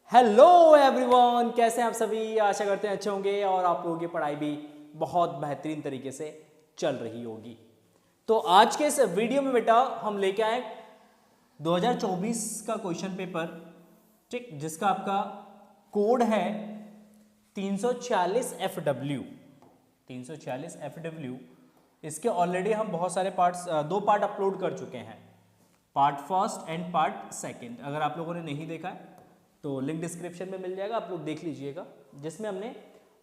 Hello everyone, कैसे हैं आप सभी। आशा करते हैं अच्छे होंगे और आप लोगों की पढ़ाई भी बहुत बेहतरीन तरीके से चल रही होगी। तो आज के इस वीडियो में बेटा हम लेके आए 2024 का क्वेश्चन पेपर, ठीक, जिसका आपका कोड है 346 FW। 346 FW। इसके ऑलरेडी हम बहुत सारे दो पार्ट अपलोड कर चुके हैं, part first and part second. अगर आप लोगों ने नहीं देखा है तो लिंक डिस्क्रिप्शन में मिल जाएगा, आप लोग देख लीजिएगा, जिसमें हमने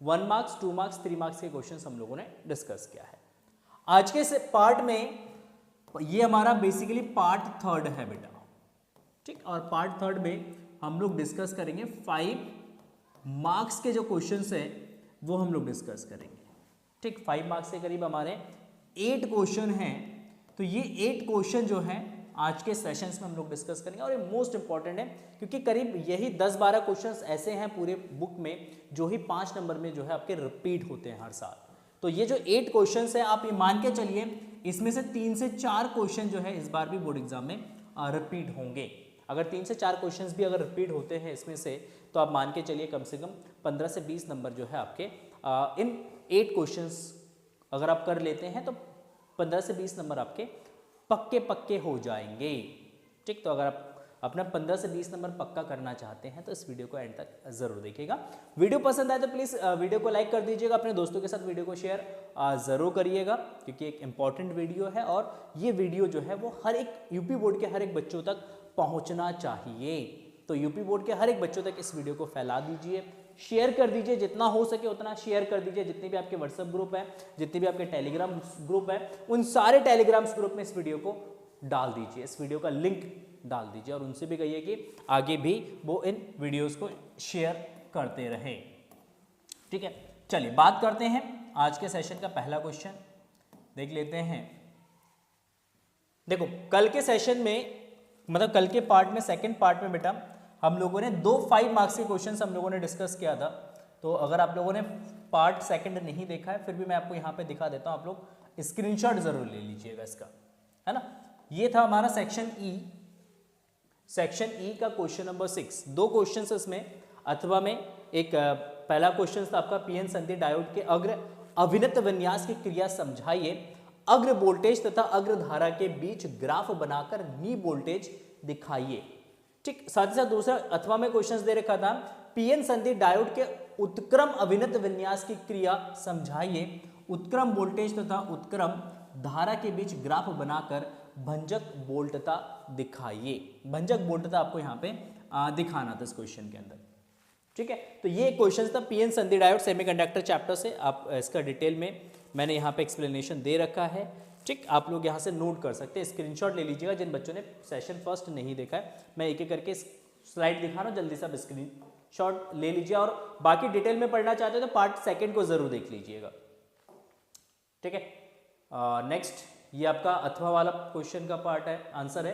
1 मार्क्स 2 मार्क्स 3 मार्क्स के क्वेश्चंस हम लोगों ने डिस्कस किया है। आज के इस पार्ट में ये हमारा बेसिकली पार्ट थर्ड है बेटा, ठीक। और पार्ट थर्ड में हम लोग डिस्कस करेंगे 5 मार्क्स के जो क्वेश्चंस है वो हम लोग डिस्कस करेंगे, ठीक। 5 मार्क्स के करीब हमारे 8 क्वेश्चन हैं। तो ये 8 क्वेश्चन जो है आज के सेशंस में हम लोग डिस्कस करेंगे, और ये मोस्ट इंपॉर्टेंट है क्योंकि करीब यही 10-12 क्वेश्चंस ऐसे हैं पूरे बुक में जो ही 5 नंबर में जो है आपके रिपीट होते हैं हर साल। तो ये जो 8 क्वेश्चंस हैं, आप ये मान के चलिए इसमें से 3 से 4 क्वेश्चन जो है इस बार भी बोर्ड एग्जाम में रिपीट होंगे। अगर 3 से 4 क्वेश्चन भी अगर रिपीट होते हैं इसमें से, तो आप मान के चलिए कम से कम 15 से 20 नंबर जो है आपके इन 8 क्वेश्चंस अगर आप कर लेते हैं तो 15 से 20 नंबर आपके पक्के हो जाएंगे, ठीक। तो अगर आप अपना 15 से 20 नंबर पक्का करना चाहते हैं तो इस वीडियो को एंड तक जरूर देखिएगा। वीडियो पसंद आए तो प्लीज़ वीडियो को लाइक कर दीजिएगा, अपने दोस्तों के साथ वीडियो को शेयर जरूर करिएगा, क्योंकि एक इंपॉर्टेंट वीडियो है और ये वीडियो जो है वो हर एक यूपी बोर्ड के हर एक बच्चों तक पहुँचना चाहिए। तो यूपी बोर्ड के हर एक बच्चों तक इस वीडियो को फैला दीजिए, शेयर कर दीजिए, जितना हो सके उतना शेयर कर दीजिए। जितने भी आपके व्हाट्सएप ग्रुप है, जितने भी आपके टेलीग्राम ग्रुप है, उन सारे टेलीग्राम ग्रुप में इस वीडियो को डाल दीजिए, इस वीडियो का लिंक डाल दीजिए, और उनसे भी कहिए कि आगे भी वो इन वीडियोस को शेयर करते रहे, ठीक है। चलिए बात करते हैं आज के सेशन का पहला क्वेश्चन, देख लेते हैं। देखो कल के सेशन में, मतलब कल के पार्ट में, सेकंड पार्ट में बेटा हम लोगों ने 2 5 मार्क्स के क्वेश्चंस हम लोगों ने डिस्कस किया था। तो अगर आप लोगों ने पार्ट सेकंड नहीं देखा है, फिर भी मैं आपको यहाँ पे दिखा देता हूँ, आप लोग स्क्रीनशॉट जरूर ले लीजिएगा इसका, है ना। ये था हमारा सेक्शन ई का क्वेश्चन नंबर 6। 2 क्वेश्चन इसमें अथवा में, एक पहला क्वेश्चन था आपका पीएन संधि डायोड के अग्र अभिनत विन्यास की क्रिया समझाइए, अग्र वोल्टेज तथा अग्र धारा के बीच ग्राफ बनाकर नी वोल्टेज दिखाइए, ठीक। साथ ही साथ दूसरा अथवा में क्वेश्चन दे रखा था पीएन संधि डायोड के उत्क्रम अभिनत विन्यास की क्रिया समझाइए, उत्क्रम वोल्टेज तथा उत्क्रम धारा के बीच ग्राफ बनाकर भंजक वोल्टता दिखाइए। भंजक वोल्टता आपको यहाँ पे दिखाना था इस क्वेश्चन के अंदर, ठीक है। तो ये क्वेश्चन था पीएन संधि डायोड सेमीकंडक्टर चैप्टर से। आप इसका डिटेल में मैंने यहाँ पे एक्सप्लेनेशन दे रखा है, ठीक। आप लोग यहाँ से नोट कर सकते हैं, स्क्रीनशॉट ले लीजिएगा जिन बच्चों ने सेशन फर्स्ट नहीं देखा है। मैं एक एक करके स्लाइड दिखा रहा हूँ, जल्दी से आप स्क्रीनशॉट ले लीजिए, और बाकी डिटेल में पढ़ना चाहते हो तो पार्ट सेकंड को जरूर देख लीजिएगा, ठीक है। नेक्स्ट ये आपका अथवा वाला क्वेश्चन का पार्ट है, आंसर है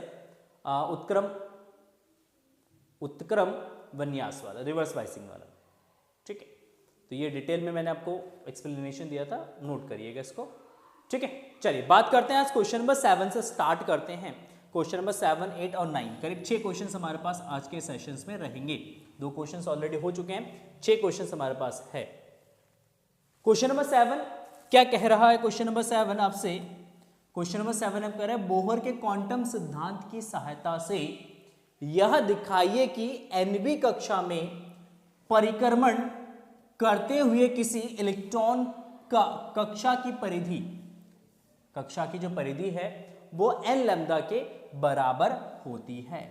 उत्क्रम विन्यास वाला, रिवर्स बाइसिंग वाला, ठीक है। तो ये डिटेल में मैंने आपको एक्सप्लेनेशन दिया था, नोट करिएगा इसको, ठीक है। चलिए बात करते हैं आज क्वेश्चन नंबर 7 से स्टार्ट करते हैं। क्वेश्चन नंबर 7, 8 और 9, करीब 6 क्वेश्चन हमारे पास आज के सेशंस में रहेंगे। 2 क्वेश्चन ऑलरेडी हो चुके हैं, 6 क्वेश्चन हमारे पास है। क्वेश्चन नंबर 7 क्या कह रहा है? क्वेश्चन नंबर 7 आपसे, क्वेश्चन नंबर 7 हम कह रहे हैं बोहर के क्वांटम सिद्धांत की सहायता से यह दिखाइए कि एनवी कक्षा में परिक्रमण करते हुए किसी इलेक्ट्रॉन का कक्षा की जो परिधि है वो एन लैम्डा के बराबर होती है,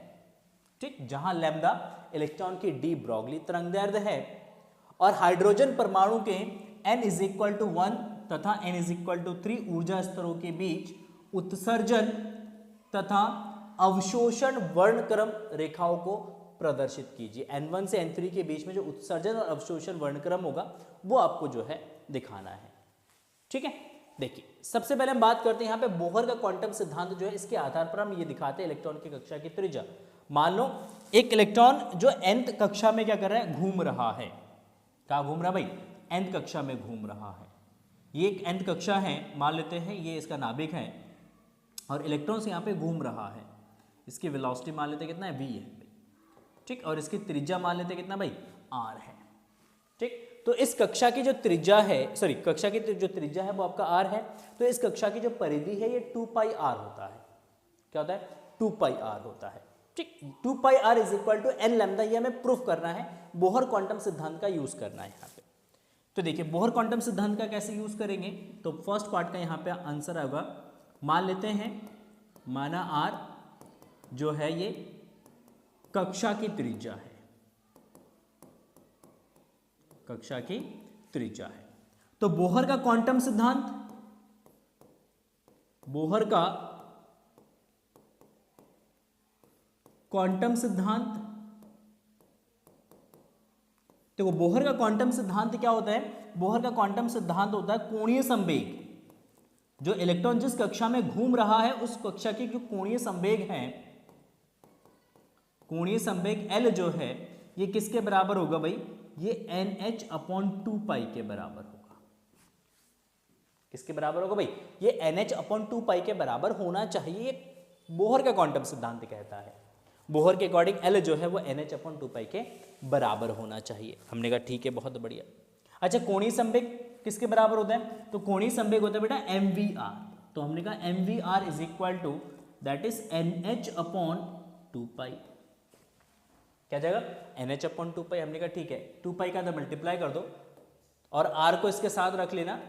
ठीक। जहां लैम्डा इलेक्ट्रॉन की डी ब्रॉगली तरंगदैर्ध्य है और हाइड्रोजन परमाणु के n=1 तथा n=3 ऊर्जा स्तरों के बीच उत्सर्जन तथा अवशोषण वर्णक्रम रेखाओं को प्रदर्शित कीजिए। n1 से n3 के बीच में जो उत्सर्जन और अवशोषण वर्णक्रम होगा वो आपको जो है दिखाना है, ठीक है। देखिए सबसे पहले हम बात करते हैं यहाँ पे बोहर का क्वांटम सिद्धांत जो है, इसके आधार पर हम ये दिखाते हैं इलेक्ट्रॉन की कक्षा की त्रिज्या। मान लो एक इलेक्ट्रॉन जो nth कक्षा में क्या कर रहा है, घूम रहा है। कहाँ घूम रहा है भाई? nth कक्षा में घूम रहा है। ये एक nth कक्षा है, मान लेते हैं ये इसका नाभिक है और इलेक्ट्रॉन यहाँ पे घूम रहा है। इसकी वेलोसिटी मान लेते हैं कितना है, v है। ठीक, और इसकी त्रिज्या मान लेते कितना भाई, r है। ठीक, तो इस कक्षा की जो त्रिज्या है, सॉरी कक्षा की जो त्रिज्या है वो आपका r है। तो इस कक्षा की जो परिधि है ये 2 पाई r होता है। क्या होता है, 2 पाई r होता है। ठीक, 2 pi r is equal to n lambda, ये हमें प्रूफ करना है, बोहर क्वांटम सिद्धांत का यूज करना है यहाँ पे। तो देखिए बोहर क्वांटम सिद्धांत का कैसे यूज करेंगे, तो फर्स्ट पार्ट का यहाँ पे आंसर आएगा, मान लेते हैं माना r जो है ये कक्षा की त्रिज्या है, कक्षा की त्रिज्या है। तो बोहर का क्वांटम सिद्धांत, बोहर का क्वांटम सिद्धांत, देखो बोहर का क्वांटम सिद्धांत क्या होता है, बोहर का क्वांटम सिद्धांत होता है कोणीय संवेग, जो इलेक्ट्रॉन जिस कक्षा में घूम रहा है उस कक्षा की जो कोणीय संवेग है, कोणीय संवेग L जो है ये किसके बराबर होगा भाई, ये NH/2 के बराबर होगा। किसके बराबर होगा भाई, ये NH/2 के बराबर होना चाहिए, बोहर का क्वांटम सिद्धांत कहता है। बोहर के अकॉर्डिंग L जो है वो NH/2 के बराबर होना चाहिए। हमने कहा ठीक है, बहुत बढ़िया। अच्छा, कोणीय संवेग किसके बराबर होता है, तो कोणीय संवेग होता है बेटा mvr। तो हमने कहा mvr is equal to that is NH/2। क्या जाएगा, NH/2। हमने कहा ठीक है, 2 पाई का मल्टीप्लाई कर दो और r को इसके साथ रख लेना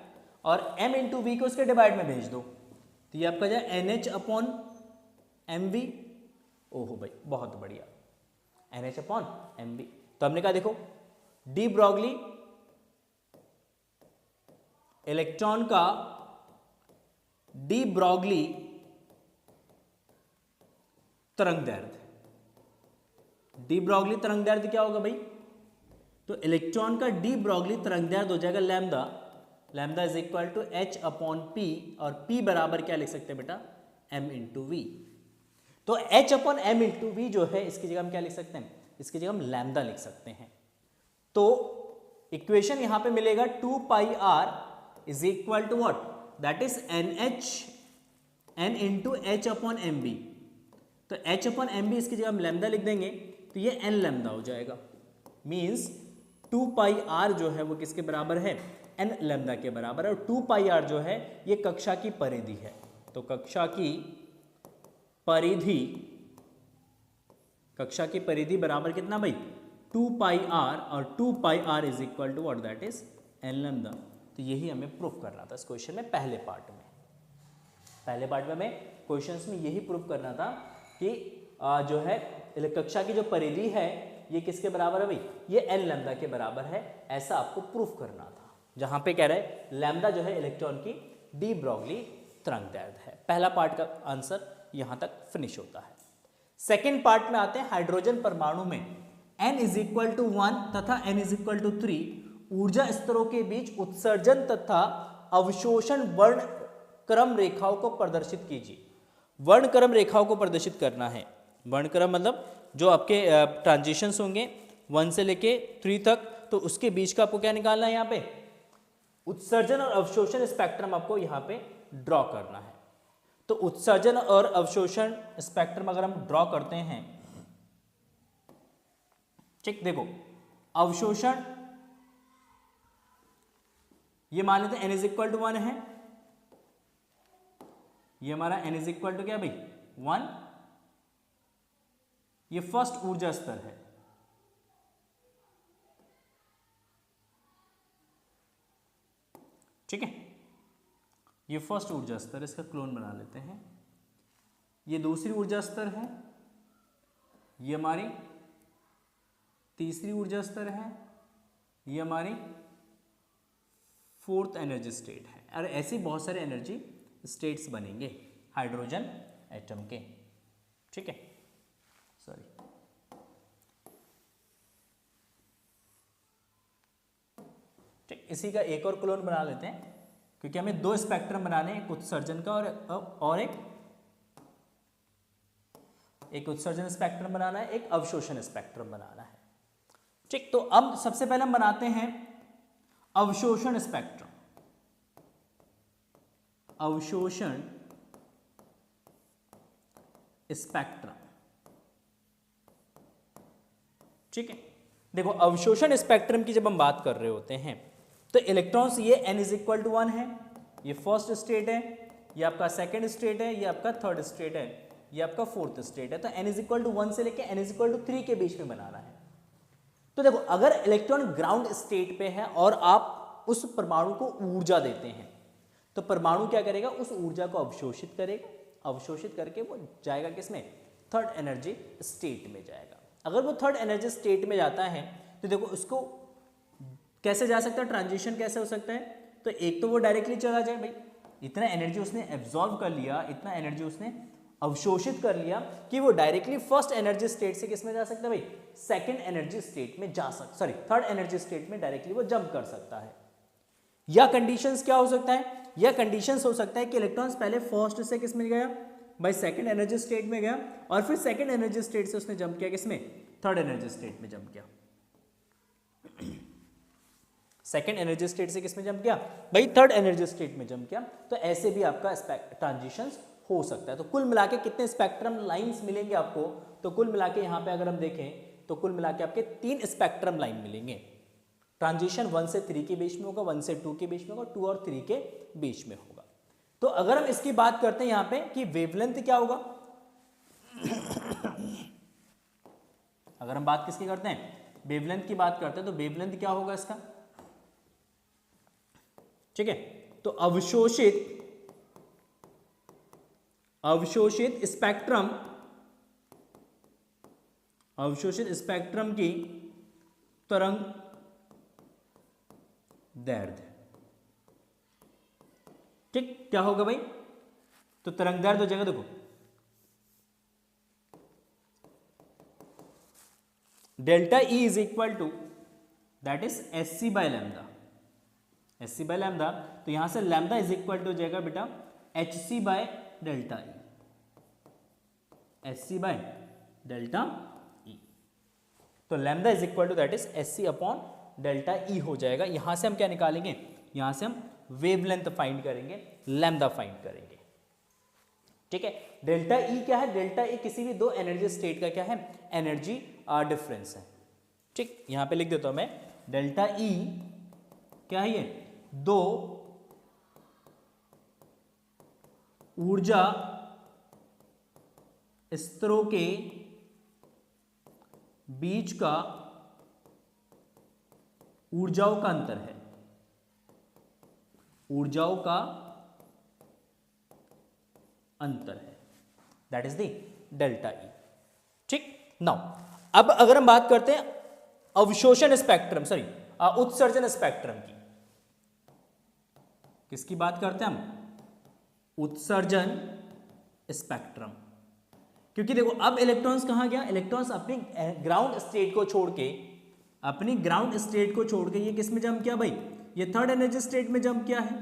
और m इंटू वी को इसके डिवाइड में भेज दो, तो ये आपका जाए NH/mv। ओहो भाई बहुत बढ़िया, NH/mv। तो हमने कहा देखो डी ब्रॉगली इलेक्ट्रॉन का, डी ब्रॉगली तरंग दैर्ध्य, डी ब्रॉगली तरंग दैर्ध्य क्या होगा भाई, तो इलेक्ट्रॉन का डी ब्रॉगली तरंग दैर्ध्य हो जाएगा lambda, lambda is equal to h/p, और p बराबर क्या लिख सकते हैं बेटा, m इंटू वी। तो h/m इंटू वी जो है इसकी जगह हम क्या लिख सकते हैं, इसकी जगह हम लैम्डा लिख सकते हैं। तो इक्वेशन यहां पे मिलेगा 2 pi r is equal to what, that is n into h/mv। तो h/mv इसकी जगह हम लैम्डा लिख देंगे, तो ये n लैम्डा हो जाएगा। मींस 2 पाई r जो है वो किसके बराबर है, n लैम्डा के बराबर है। और 2 पाई r जो है ये कक्षा की परिधि है। तो कक्षा की परिधि, कक्षा की परिधि बराबर कितना भाई, 2 पाई r, और 2 pi r is equal to what, that is n lambda. तो यही हमें प्रूफ करना था इस क्वेश्चन में, पहले पार्ट में। पहले पार्ट में हमें क्वेश्चंस में यही प्रूफ करना था कि जो है कक्षा की जो परिधि है ये किसके बराबर है भाई, ये n लैम्डा के बराबर है, ऐसा आपको प्रूफ करना था। जहां पे कह रहे हैं लैम्डा जो है इलेक्ट्रॉन की डी ब्रॉगली तरंग दैर्ध्य है। पहला पार्ट का आंसर यहां तक फिनिश होता है। सेकेंड पार्ट में आते हैं, हाइड्रोजन परमाणु में n इज इक्वल टू 1 तथा n इज इक्वल टू 3 ऊर्जा स्तरों के बीच उत्सर्जन तथा अवशोषण वर्ण क्रम रेखाओं को प्रदर्शित कीजिए। वर्ण क्रम रेखाओं को प्रदर्शित करना है। वर्ण क्रम मतलब जो आपके ट्रांजिशंस होंगे 1 से लेके 3 तक, तो उसके बीच का आपको क्या निकालना है, यहाँ पे उत्सर्जन और अवशोषण स्पेक्ट्रम आपको यहाँ पे ड्रॉ करना है। तो उत्सर्जन और अवशोषण स्पेक्ट्रम अगर हम ड्रॉ करते हैं, ठीक, देखो अवशोषण ये मान लेते हैं n इज इक्वल टू 1 है, ये हमारा n इज इक्वल टू क्या भाई 1, ये फर्स्ट ऊर्जा स्तर है। ठीक है, ये फर्स्ट ऊर्जा स्तर, इसका क्लोन बना लेते हैं। ये दूसरी ऊर्जा स्तर है, ये हमारी तीसरी ऊर्जा स्तर है, ये हमारी फोर्थ एनर्जी स्टेट है। और ऐसे बहुत सारे एनर्जी स्टेट्स बनेंगे हाइड्रोजन एटम के। ठीक है, सॉरी, ठीक, इसी का एक और क्लोन बना लेते हैं, क्योंकि हमें 2 स्पेक्ट्रम बनाने हैं, एक उत्सर्जन का और एक उत्सर्जन स्पेक्ट्रम बनाना है, एक अवशोषण स्पेक्ट्रम बनाना है। ठीक, तो अब सबसे पहले हम बनाते हैं अवशोषण स्पेक्ट्रम। अवशोषण स्पेक्ट्रम, ठीक है, देखो अवशोषण स्पेक्ट्रम की जब हम बात कर रहे होते हैं तो इलेक्ट्रॉन्स ये n इज इक्वल टू 1 है, ये फर्स्ट स्टेट है, ये आपका सेकंड स्टेट है, ये आपका थर्ड स्टेट है, ये आपका फोर्थ स्टेट है। तो n इज इक्वल टू 1 से लेके n इज इक्वल टू 3 के बीच में बनाना है। तो देखो अगर इलेक्ट्रॉन ग्राउंड स्टेट पे है और आप उस परमाणु को ऊर्जा देते हैं तो परमाणु क्या करेगा, उस ऊर्जा को अवशोषित करेगा, अवशोषित करके वो जाएगा किसमें, थर्ड एनर्जी स्टेट में जाएगा। अगर वो थर्ड एनर्जी स्टेट में जाता है तो देखो उसको कैसे जा सकता है, ट्रांजिशन कैसे हो सकता है, तो एक तो वो डायरेक्टली चला जाए, भाई इतना एनर्जी उसने एब्जॉर्ब कर लिया, इतना एनर्जी उसने अवशोषित कर लिया कि वो डायरेक्टली फर्स्ट एनर्जी स्टेट से किसमें जा सकता है भाई, सेकंड एनर्जी स्टेट में जा सकता, सॉरी थर्ड एनर्जी स्टेट में डायरेक्टली वो जंप कर सकता है। या कंडीशंस क्या हो सकता है, या कंडीशंस हो सकता है कि इलेक्ट्रॉन्स पहले फर्स्ट से किसमें गया, भाई सेकंड एनर्जी स्टेट में गया और फिर सेकंड एनर्जी स्टेट से उसने जंप किया किसमें, थर्ड एनर्जी स्टेट में जंप किया। सेकंड एनर्जी स्टेट से किसमें जंप किया, भाई थर्ड एनर्जी स्टेट में जंप किया। तो ऐसे भी आपका ट्रांजिशंस हो सकता है। तो कुल मिला के कितने स्पेक्ट्रम लाइंस मिलेंगे आपको, तो कुल मिला के यहाँ पे अगर हम देखें तो कुल मिला के आपके 3 स्पेक्ट्रम लाइन मिलेंगे। ट्रांजिशन 1 से 3 के बीच में होगा, 1 से 2 के बीच में होगा, 2 और 3 के बीच में होगा। तो अगर हम इसकी बात करते हैं यहाँ पे कि वेवलेंथ क्या होगा, अगर हम बात किसकी करते हैं, वेवलेंथ की बात करते हैं, तो वेवलेंथ क्या होगा इसका, ठीक है। तो अवशोषित स्पेक्ट्रम की तरंग दैर्ध्य, ठीक क्या होगा भाई, तो तरंग दैर्ध्य हो जाएगा, देखो delta E is equal to that is S C by lambda, S C by lambda. तो यहां से लैम्डा इज इक्वल टू हो जाएगा बेटा H C by delta E, H C by delta E. तो lambda is equal to that is S C upon delta E हो जाएगा। यहां से हम क्या निकालेंगे, यहां से हम वेवलेंथ फाइंड करेंगे, लैम्डा फाइंड करेंगे, ठीक है। डेल्टा ई क्या है, डेल्टा ई किसी भी दो एनर्जी स्टेट का क्या है, एनर्जी डिफरेंस है, ठीक। यहां पे लिख देता हूं मैं, डेल्टा ई क्या है, ये दो ऊर्जा स्तरों के बीच का ऊर्जाओं का अंतर है, ऊर्जाओं का अंतर है, that is the delta E, ठीक। नाउ अब अगर हम बात करते हैं अवशोषण स्पेक्ट्रम, सॉरी उत्सर्जन स्पेक्ट्रम की, किसकी बात करते हैं हम, उत्सर्जन स्पेक्ट्रम। क्योंकि देखो अब इलेक्ट्रॉन्स कहां गया, इलेक्ट्रॉन्स अपनी ग्राउंड स्टेट को छोड़ के, अपनी ग्राउंड स्टेट को छोड़ के ये किस में जंप किया भाई, ये थर्ड एनर्जी स्टेट में जंप किया है।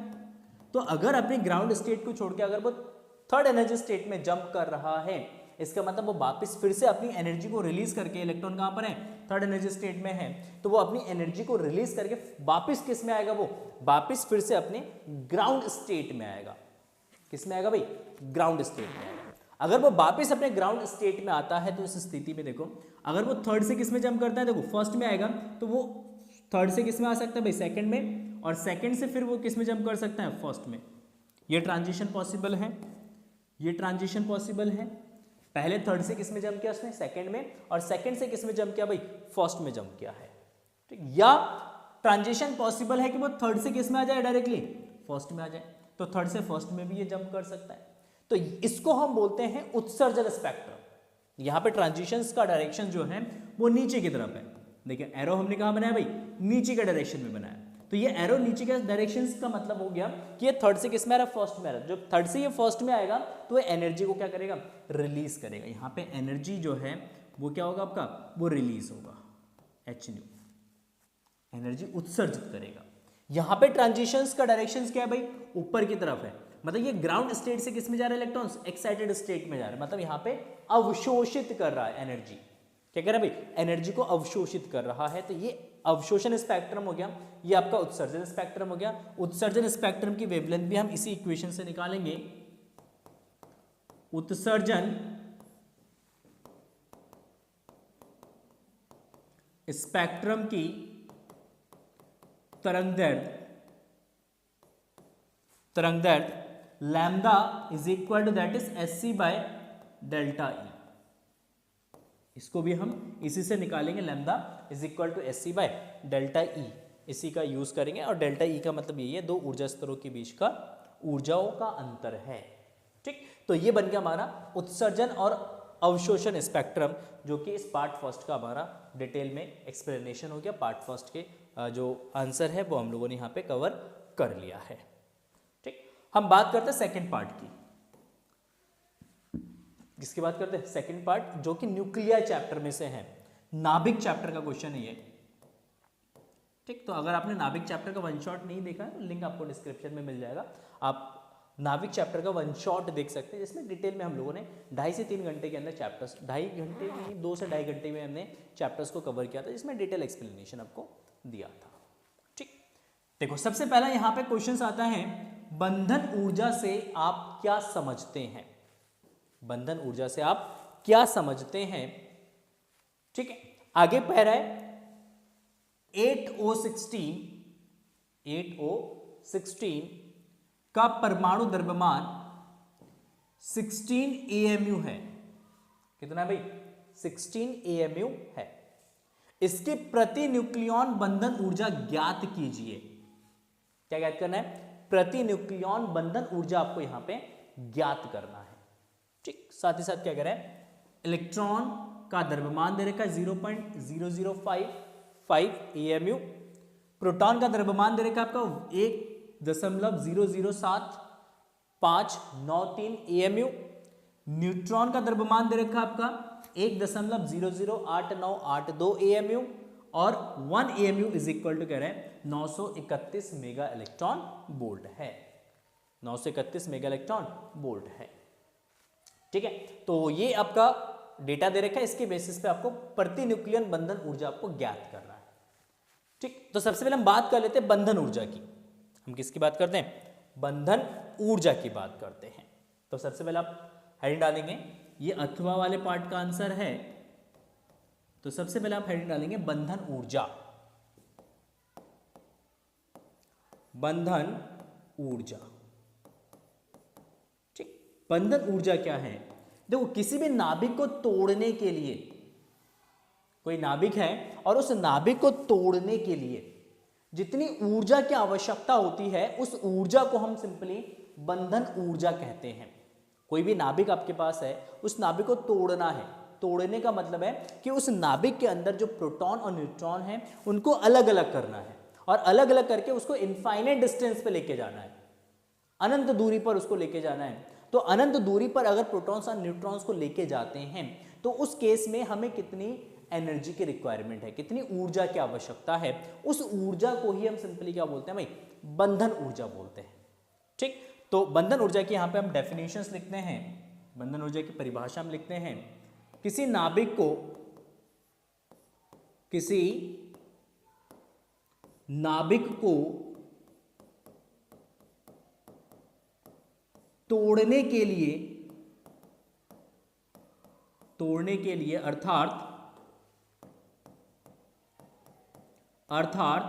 तो अगर अपनी ग्राउंड स्टेट को छोड़ के अगर वो थर्ड एनर्जी स्टेट में जंप कर रहा है, इसका मतलब वो वापस फिर से अपनी एनर्जी को रिलीज करके, इलेक्ट्रॉन कहां पर है, थर्ड एनर्जी स्टेट में है, तो वो अपनी एनर्जी को रिलीज करके वापस किस में आएगा, वो वापस फिर से अपने ग्राउंड स्टेट में आएगा। किस में आएगा भाई, ग्राउंड स्टेट में आएगा। अगर वो वापस अपने ग्राउंड स्टेट में आता है तो इस स्थिति में देखो, अगर वो थर्ड से किस में जंप करता है, देखो फर्स्ट में आएगा तो वो थर्ड से किस में आ सकता है भाई, सेकंड में, और सेकंड से फिर वो किस में जंप कर सकता है, फर्स्ट में। ये ट्रांजिशन पॉसिबल है, ये ट्रांजिशन पॉसिबल है। पहले थर्ड से किस में जंप किया उसने, सेकंड में, और सेकंड से किस में जंप किया भाई, फर्स्ट में जंप किया है, ठीक। या ट्रांजिशन पॉसिबल है कि वो थर्ड से किस में आ जाए, डायरेक्टली फर्स्ट में आ जाए, तो थर्ड से फर्स्ट में भी ये जंप कर सकता है। तो इसको हम बोलते हैं उत्सर्जन स्पेक्ट्रम। यहां पे ट्रांजिशंस का डायरेक्शन जो है वो नीचे की तरफ है। देखिए एरो हमने कहां बनाया भाई, नीचे के डायरेक्शन में बनाया। तो ये एरो नीचे के डायरेक्शंस का मतलब हो गया कि ये थर्ड से किस में आ रहा है, फर्स्ट में आ रहा है। जब थर्ड से ये फर्स्ट में आएगा तो ये एनर्जी को क्या करेगा, रिलीज करेगा। यहाँ पे एनर्जी जो है वो क्या होगा आपका, वो रिलीज होगा, एच न्यू, एनर्जी उत्सर्जित करेगा। यहाँ पे ट्रांजिशंस का डायरेक्शंस क्या है भाई, ऊपर की तरफ है। मतलब ये ग्राउंड स्टेट से किस में जा रहा है, इलेक्ट्रॉन्स एक्साइटेड स्टेट में जा रहा है। मतलब यहाँ पे अवशोषित कर रहा है एनर्जी, क्या कह रहा है भाई, एनर्जी को अवशोषित कर रहा है। तो ये अवशोषण स्पेक्ट्रम हो गया, ये आपका उत्सर्जन स्पेक्ट्रम हो गया। उत्सर्जन स्पेक्ट्रम की वेवलेंथ भी हम इसी इक्वेशन से निकालेंगे। उत्सर्जन स्पेक्ट्रम की तरंगदैर्घ्य lambda is equal to that is SC by delta E. इसको भी हम इसी से निकालेंगे, lambda is equal to SC by delta E, इसी का यूज करेंगे। और डेल्टा ई का मतलब यही है, दो ऊर्जा स्तरों के बीच का ऊर्जाओं का अंतर है। ठीक, तो ये बन गया हमारा उत्सर्जन और अवशोषण स्पेक्ट्रम, जो कि इस पार्ट फर्स्ट का हमारा डिटेल में एक्सप्लेनेशन हो गया। पार्ट फर्स्ट के जो आंसर है वो हम लोगों ने यहाँ पे कवर कर लिया है। ठीक, हम बात करते हैं सेकेंड पार्ट की। किसकी बात करते हैं? सेकेंड पार्ट, जो कि न्यूक्लियर चैप्टर में से है, नाभिक चैप्टर का क्वेश्चन है ये। ठीक, तो अगर आपने नाभिक चैप्टर का वन शॉट नहीं देखा है, लिंक आपको डिस्क्रिप्शन में मिल जाएगा, आप नाभिक चैप्टर का वन शॉट देख सकते हैं, जिसमें डिटेल में हम लोगों ने 2.5 से 3 घंटे के अंदर चैप्टर्स, 2.5 घंटे नहीं 2 से 2.5 घंटे में हमने चैप्टर्स को कवर किया था, जिसमें डिटेल एक्सप्लेनेशन आपको दिया था। ठीक, देखो सबसे पहला यहाँ पे क्वेश्चन आता है, बंधन ऊर्जा से आप क्या समझते हैं? बंधन ऊर्जा से आप क्या समझते हैं? ठीक है, आगे पैरा है 8O16 का परमाणु द्रव्यमान 16 AMU है। कितना भाई? 16 AMU है। इसकी प्रति न्यूक्लियॉन बंधन ऊर्जा ज्ञात कीजिए। क्या ज्ञात करना है? प्रति न्यूक्लियॉन बंधन ऊर्जा आपको यहां पे ज्ञात करना है। ठीक, साथ ही साथ क्या कह रहा है? इलेक्ट्रॉन का द्रव्यमान दे रखा है 0.0055 AMU। प्रोटॉन का द्रव्यमान दे रखा है आपका 1.00759 AMU। न्यूट्रॉन का द्रव्यमान दे रखा है आपका 1.008982 AMU। और 1 AMU इज इक्वल टू कह रहे हैं 931 मेगा इलेक्ट्रॉन वोल्ट है। 931 मेगा इलेक्ट्रॉन वोल्ट है। ठीक है, तो ये आपका डेटा दे रखा है, इसके बेसिस पे आपको प्रति न्यूक्लियन बंधन ऊर्जा आपको ज्ञात करना है। ठीक, तो सबसे पहले हम बात कर लेते हैं बंधन ऊर्जा की। हम किसकी बात करते हैं? बंधन ऊर्जा की बात करते हैं। तो सबसे पहले आप हेडिंग डालेंगे, ये अथवा वाले पार्ट का आंसर है, तो सबसे पहले आप हेडिंग डालेंगे बंधन ऊर्जा। बंधन ऊर्जा। ठीक, बंधन ऊर्जा क्या है? देखो, किसी भी नाभिक को तोड़ने के लिए, कोई नाभिक है और उस नाभिक को तोड़ने के लिए जितनी ऊर्जा की आवश्यकता होती है, उस ऊर्जा को हम सिंपली बंधन ऊर्जा कहते हैं। कोई भी नाभिक आपके पास है, उस नाभिक को तोड़ना है। तोड़ने का मतलब है कि उस नाभिक के अंदर जो प्रोटॉन और न्यूट्रॉन है, उनको अलग अलग करना है, और अलग अलग करके उसको इनफाइनाइट डिस्टेंस पे लेके जाना है, अनंत दूरी पर उसको लेके जाना है। तो अनंत दूरी पर अगर प्रोटॉन्स और न्यूट्रॉन्स को लेके जाते हैं, तो उस केस में हमें कितनी एनर्जी की रिक्वायरमेंट है, कितनी ऊर्जा की आवश्यकता है, उस ऊर्जा को ही हम सिंपली क्या बोलते हैं भाई? बंधन ऊर्जा बोलते हैं। ठीक, तो बंधन ऊर्जा की यहां पे हम डेफिनेशंस लिखते हैं, बंधन ऊर्जा की परिभाषा हम लिखते हैं, किसी नाभिक को तोड़ने के लिए अर्थात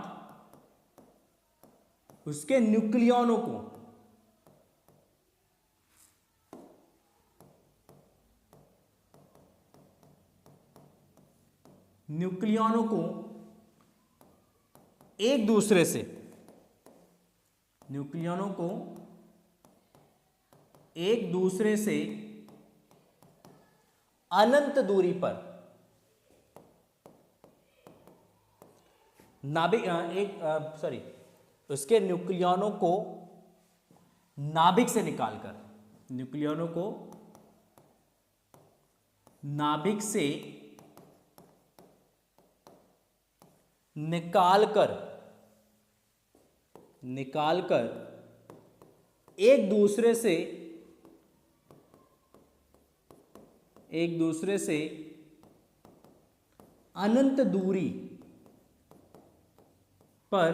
उसके न्यूक्लियनों को एक दूसरे से अनंत दूरी पर उसके न्यूक्लियनों को नाभिक से निकालकर, निकालकर एक दूसरे से अनंत दूरी पर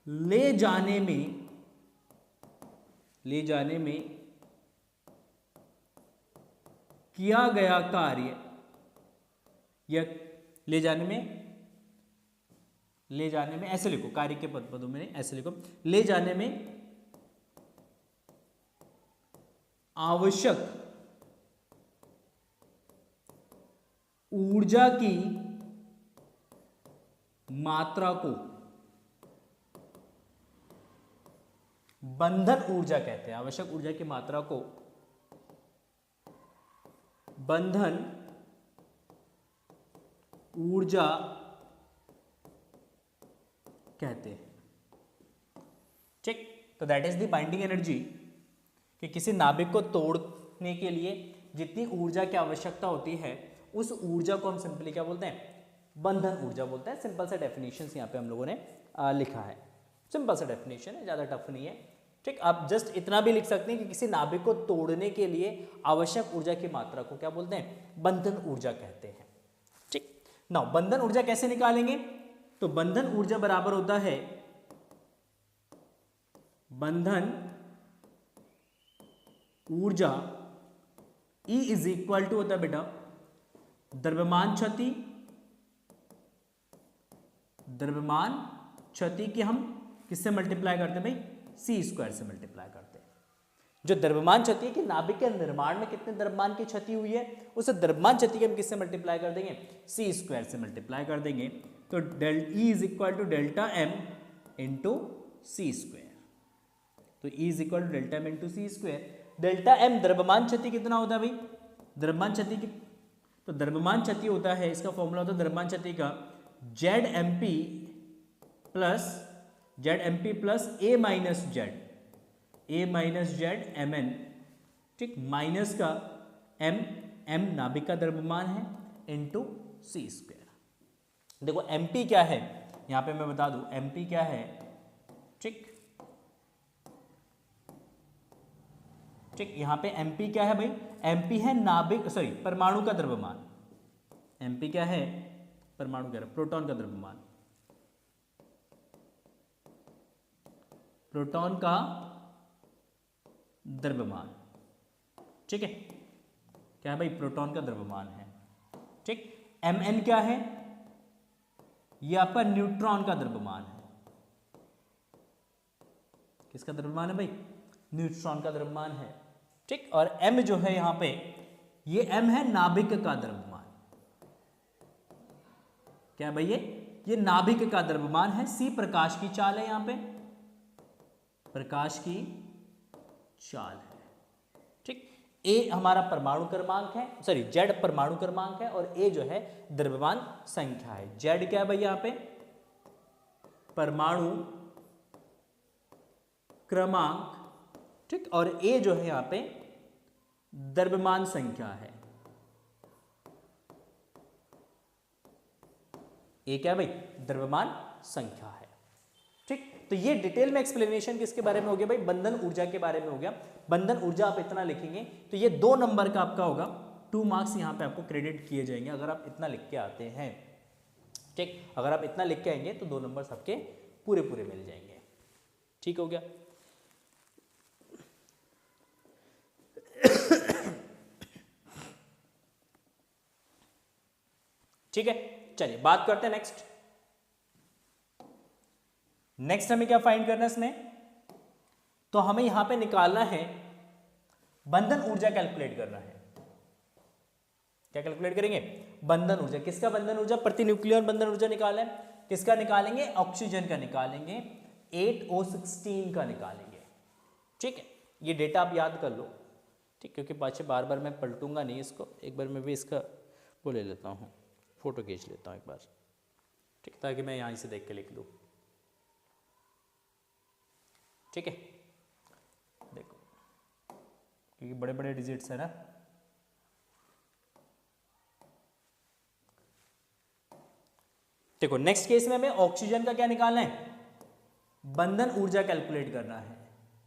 ले जाने में किया गया कार्य या ले जाने में ऐसे लिखो, कार्य के पदों में ऐसे लिखो, ले जाने में आवश्यक ऊर्जा की मात्रा को बंधन ऊर्जा कहते हैं। आवश्यक ऊर्जा की मात्रा को बंधन ऊर्जा कहते हैं। ठीक, तो that is the binding energy, कि किसी नाभिक को तोड़ने के लिए जितनी ऊर्जा की आवश्यकता होती है उस ऊर्जा को हम सिंपली क्या बोलते हैं, बंधन ऊर्जा बोलते हैं। सिंपल सा डेफिनेशन यहाँ पे हम लोगों ने लिखा है, सिंपल सा डेफिनेशन है, ज़्यादा टफ नहीं है। ठीक, आप जस्ट इतना भी लिख सकते हैं कि किसी नाभिक को तोड़ने के लिए आवश्यक ऊर्जा की मात्रा को क्या बोलते हैं, बंधन ऊर्जा कहते हैं। ठीक, नाउ बंधन ऊर्जा कैसे निकालेंगे, तो बंधन ऊर्जा बराबर होता है बंधन ऊर्जा E इज इक्वल टू होता है बेटा द्रव्यमान क्षति, द्रव्यमान क्षति की हम किससे मल्टीप्लाई करते हैं भाई, सी स्क्वायर से मल्टीप्लाई करते हैं। जो द्रव्यमान क्षति है कि नाभिक के निर्माण में कितने द्रव्यमान की क्षति हुई है, उस द्रव्यमान क्षति के हम किससे मल्टीप्लाई कर देंगे, सी स्क्वायर से मल्टीप्लाई कर देंगे। तो del E is equal to delta M into C square, तो E is equal to delta M into C square. Delta M द्रव्यमान क्षति कितना होता है भाई, द्रव्यमान क्षति की, तो द्रव्यमान क्षति होता है, इसका फॉर्मूला होता है द्रव्यमान क्षति का जेड एम पी प्लस ए माइनस जेड एम एन, ठीक, माइनस का एम नाभिक का द्रव्यमान है इंटू सी स्क्वायर। देखो एम पी क्या है, यहां पे मैं बता दूं एम पी क्या है, ठीक, यहां पे एमपी क्या है भाई, एमपी है नाभिक परमाणु का द्रव्यमान। एमपी क्या है, परमाणु का, प्रोटॉन का द्रव्यमान, प्रोटॉन का द्रव्यमान। ठीक है, क्या है भाई, प्रोटॉन का द्रव्यमान है। ठीक, mn क्या है, ये आपका न्यूट्रॉन का द्रव्यमान है। किसका द्रव्यमान है भाई, न्यूट्रॉन का द्रव्यमान है। ठीक, और m जो है यहां पे, ये m है नाभिक का द्रव्यमान। क्या है भाई, ये नाभिक का द्रव्यमान है। c प्रकाश की चाल है, यहां पे प्रकाश की चाल है। ठीक, a हमारा परमाणु क्रमांक है, z परमाणु क्रमांक है, और a जो है द्रव्यमान संख्या है। z क्या है भाई, यहां पे परमाणु क्रमांक, ठीक, और a जो है यहां पे द्रव्यमान संख्या है। a क्या है भाई, द्रव्यमान संख्या है। ठीक, तो ये डिटेल में एक्सप्लेनेशन किसके बारे में हो गया भाई, बंधन ऊर्जा के बारे में हो गया। बंधन ऊर्जा आप इतना लिखेंगे तो ये 2 नंबर का आपका होगा, 2 मार्क्स यहां पे आपको क्रेडिट किए जाएंगे अगर आप इतना लिख के आते हैं। ठीक, अगर आप इतना लिख के आएंगे तो 2 नंबर आपके पूरे मिल जाएंगे। ठीक हो गया। ठीक है, चलिए बात करते हैं नेक्स्ट हमें क्या फाइंड करना है इसमें, तो हमें यहां पे निकालना है बंधन ऊर्जा, कैलकुलेट करना है। क्या कैलकुलेट करेंगे, बंधन ऊर्जा। किसका बंधन ऊर्जा, प्रतिन्यूक्लियर बंधन ऊर्जा निकालना है। किसका निकालेंगे, ऑक्सीजन का निकालेंगे, 8O16 का निकालेंगे। ठीक है, ये डेटा आप याद कर लो। ठीक, क्योंकि पाछे बार बार मैं पलटूंगा नहीं इसको, एक बार मैं भी इसका वो ले लेता हूँ, फोटो खींच लेता हूँ एक बार। ठीक, ताकि मैं यहाँ से देख के लिख लूँ। ठीक है, देखो क्योंकि बड़े बड़े डिजिट्स है ना। देखो नेक्स्ट केस में हमें ऑक्सीजन का क्या निकालना है, बंधन ऊर्जा कैलकुलेट करना है,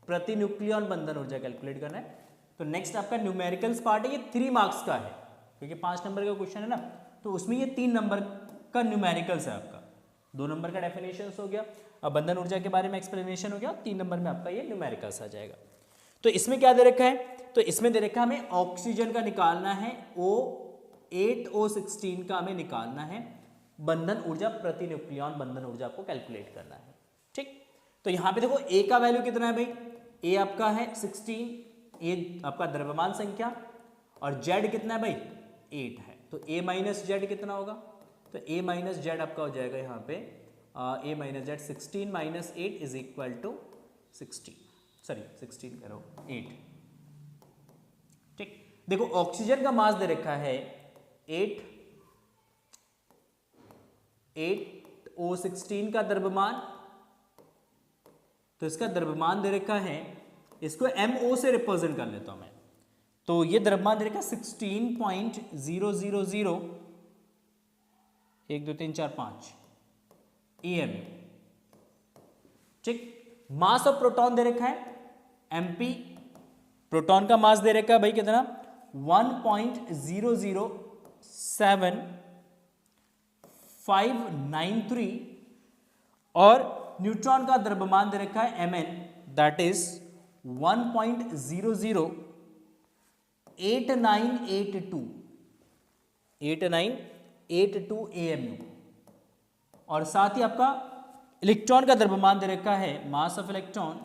प्रतिन्यूक्लियॉन बंधन ऊर्जा कैलकुलेट करना है। तो नेक्स्ट आपका न्यूमेरिकल्स पार्ट है, ये 3 मार्क्स का है क्योंकि 5 नंबर का क्वेश्चन है ना, तो उसमें ये 3 नंबर का न्यूमेरिकल्स है आपका। 2 नंबर का डेफिनेशन हो गया, अब बंधन ऊर्जा के बारे में एक्सप्लेनेशन हो गया, 3 नंबर में आपका ये न्यूमेरिकल्स आ जाएगा। तो इसमें क्या दे रखा है, तो इसमें दे रखा है हमें ऑक्सीजन का निकालना है, O 8O16 का हमें निकालना है बंधन ऊर्जा प्रति न्यूक्लियॉन, बंधन ऊर्जा आपको कैलकुलेट करना है। ठीक, तो यहां पे देखो ए का वैल्यू कितना है भाई, ए आपका है 16, ए आपका द्रव्यमान संख्या, और जेड कितना है भाई 8 है, तो ए माइनस जेड कितना होगा, तो ए माइनस जेड आपका हो जाएगा यहाँ पे A minus Z 16 minus 8 is equal to 16 कह रहा हूँ 8। ठीक, देखो ऑक्सीजन का मास दे रखा है 8O16 का द्रव्यमान, तो इसका द्रव्यमान दे रखा है, इसको MO से रिप्रेजेंट कर लेता हूं मैं, तो ये द्रव्यमान दे रखा 16.000 1 2 3 4 5 EM। ठीक, मास ऑफ प्रोटॉन दे रखा है MP, प्रोटॉन का मास दे रखा है भाई कितना 1.007593, और न्यूट्रॉन का द्रव्यमान दे रखा है Mn, दैट इज 1.008982 AMU, और साथ ही आपका इलेक्ट्रॉन का द्रव्यमान दे रखा है, मास ऑफ इलेक्ट्रॉन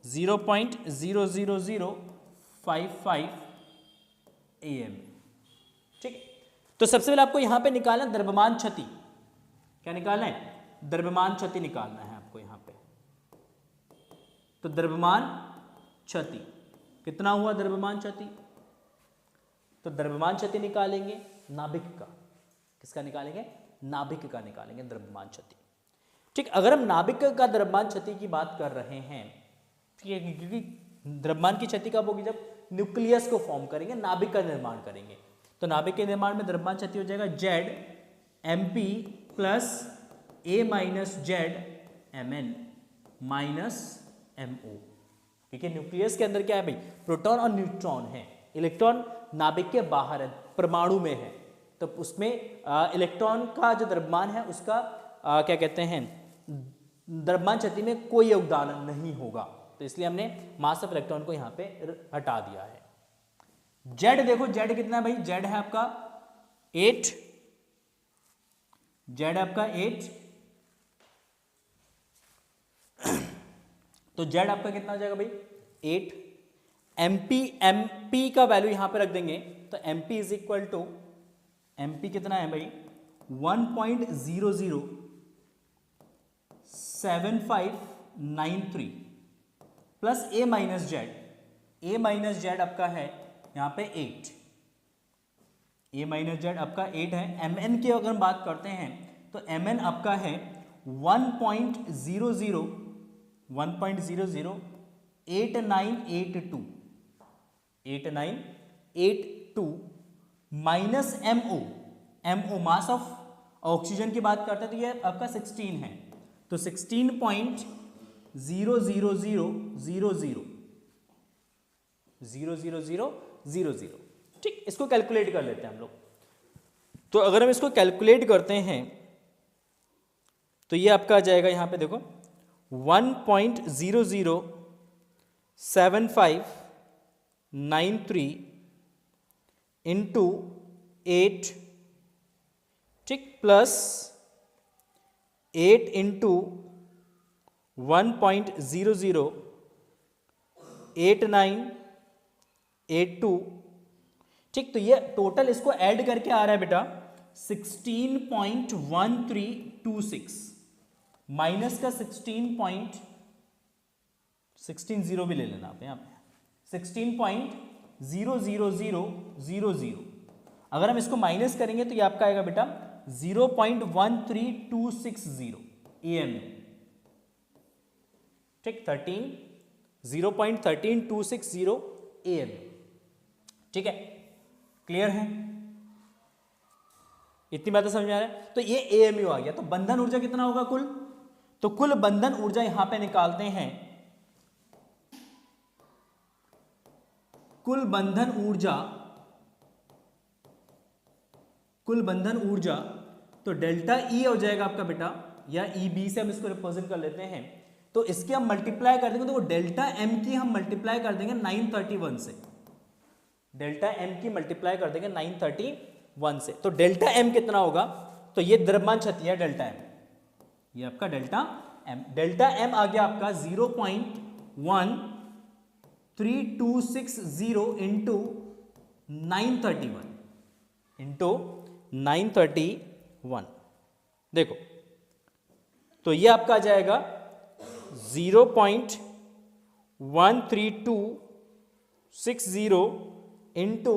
0.00055 AM। ठीक है, तो सबसे पहले आपको यहां पे निकालना द्रव्यमान क्षति, क्या निकालना है, द्रव्यमान क्षति निकालना है आपको यहां पे। तो द्रव्यमान क्षति कितना हुआ, द्रव्यमान क्षति, तो द्रव्यमान क्षति निकालेंगे नाभिक का, किसका निकालेंगे, नाभिक का निकालेंगे द्रव्यमान क्षति। ठीक, अगर हम नाभिक का द्रव्यमान क्षति की बात कर रहे हैं, ठीक है, क्योंकि द्रव्यमान की क्षति कब होगी, जब न्यूक्लियस को फॉर्म करेंगे, नाभिक का निर्माण करेंगे, तो नाभिक के निर्माण में द्रव्यमान क्षति हो जाएगा Z MP plus A minus Z Mn minus MO, क्योंकि न्यूक्लियस के अंदर क्या है भाई, प्रोटॉन और न्यूट्रॉन है, इलेक्ट्रॉन नाभिक के बाहर है, परमाणु में है, तो उसमें इलेक्ट्रॉन का जो द्रव्यमान है उसका क्या कहते हैं, द्रव्यमान क्षति में कोई योगदान नहीं होगा, तो इसलिए हमने मास ऑफ इलेक्ट्रॉन को यहां पे हटा दिया है। जेड देखो, जेड कितना है भाई, जेड है आपका 8, जेड आपका 8, तो जेड आपका कितना हो जाएगा भाई 8। MP का वैल्यू यहां पे रख देंगे, तो MP is equal to, MP कितना है भाई 1.007593 plus A minus Z, A minus Z आपका है यहां पे 8, A माइनस जेड आपका 8 है। Mn की अगर हम बात करते हैं तो Mn आपका है 1.008982 minus MO mass of oxygen की बात करते हैं तो ये आपका 16 है, तो 16.0000000, ठीक, इसको कैलकुलेट कर लेते हैं हम लोग। तो अगर हम इसको कैलकुलेट करते हैं तो ये आपका आ जाएगा यहां पे देखो 1.007593 इंटू 8, ठीक, प्लस 8 इंटू 1.008982, ठीक, तो ये टोटल इसको ऐड करके आ रहा है बेटा 16.1326 माइनस का 16 भी ले लेना आप यहाँ पे 16.00000। अगर हम इसको माइनस करेंगे तो ये आपका आएगा बेटा 0.13260 AMU, ठीक, 0.13260 AMU, ठीक है, क्लियर है, इतनी बातें समझ में आ रहा है। तो ये AMU आ गया, तो बंधन ऊर्जा कितना होगा कुल, तो कुल बंधन ऊर्जा यहां पे निकालते हैं, कुल बंधन ऊर्जा तो डेल्टा E हो जाएगा आपका बेटा, या EB से हम इसको रिप्रेजेंट कर लेते हैं, तो इसके हम मल्टीप्लाई कर देंगे, तो डेल्टा M की हम मल्टीप्लाई कर देंगे 931 से, डेल्टा M की मल्टीप्लाई कर देंगे 1 से। तो डेल्टा एम कितना होगा, तो ये द्रव्यमान क्षति है डेल्टा एम, ये आपका डेल्टा एम। डेल्टा एम आ गया आपका 0.13260 इंटू 931 देखो, तो ये आपका आ जाएगा 0.13260 इंटू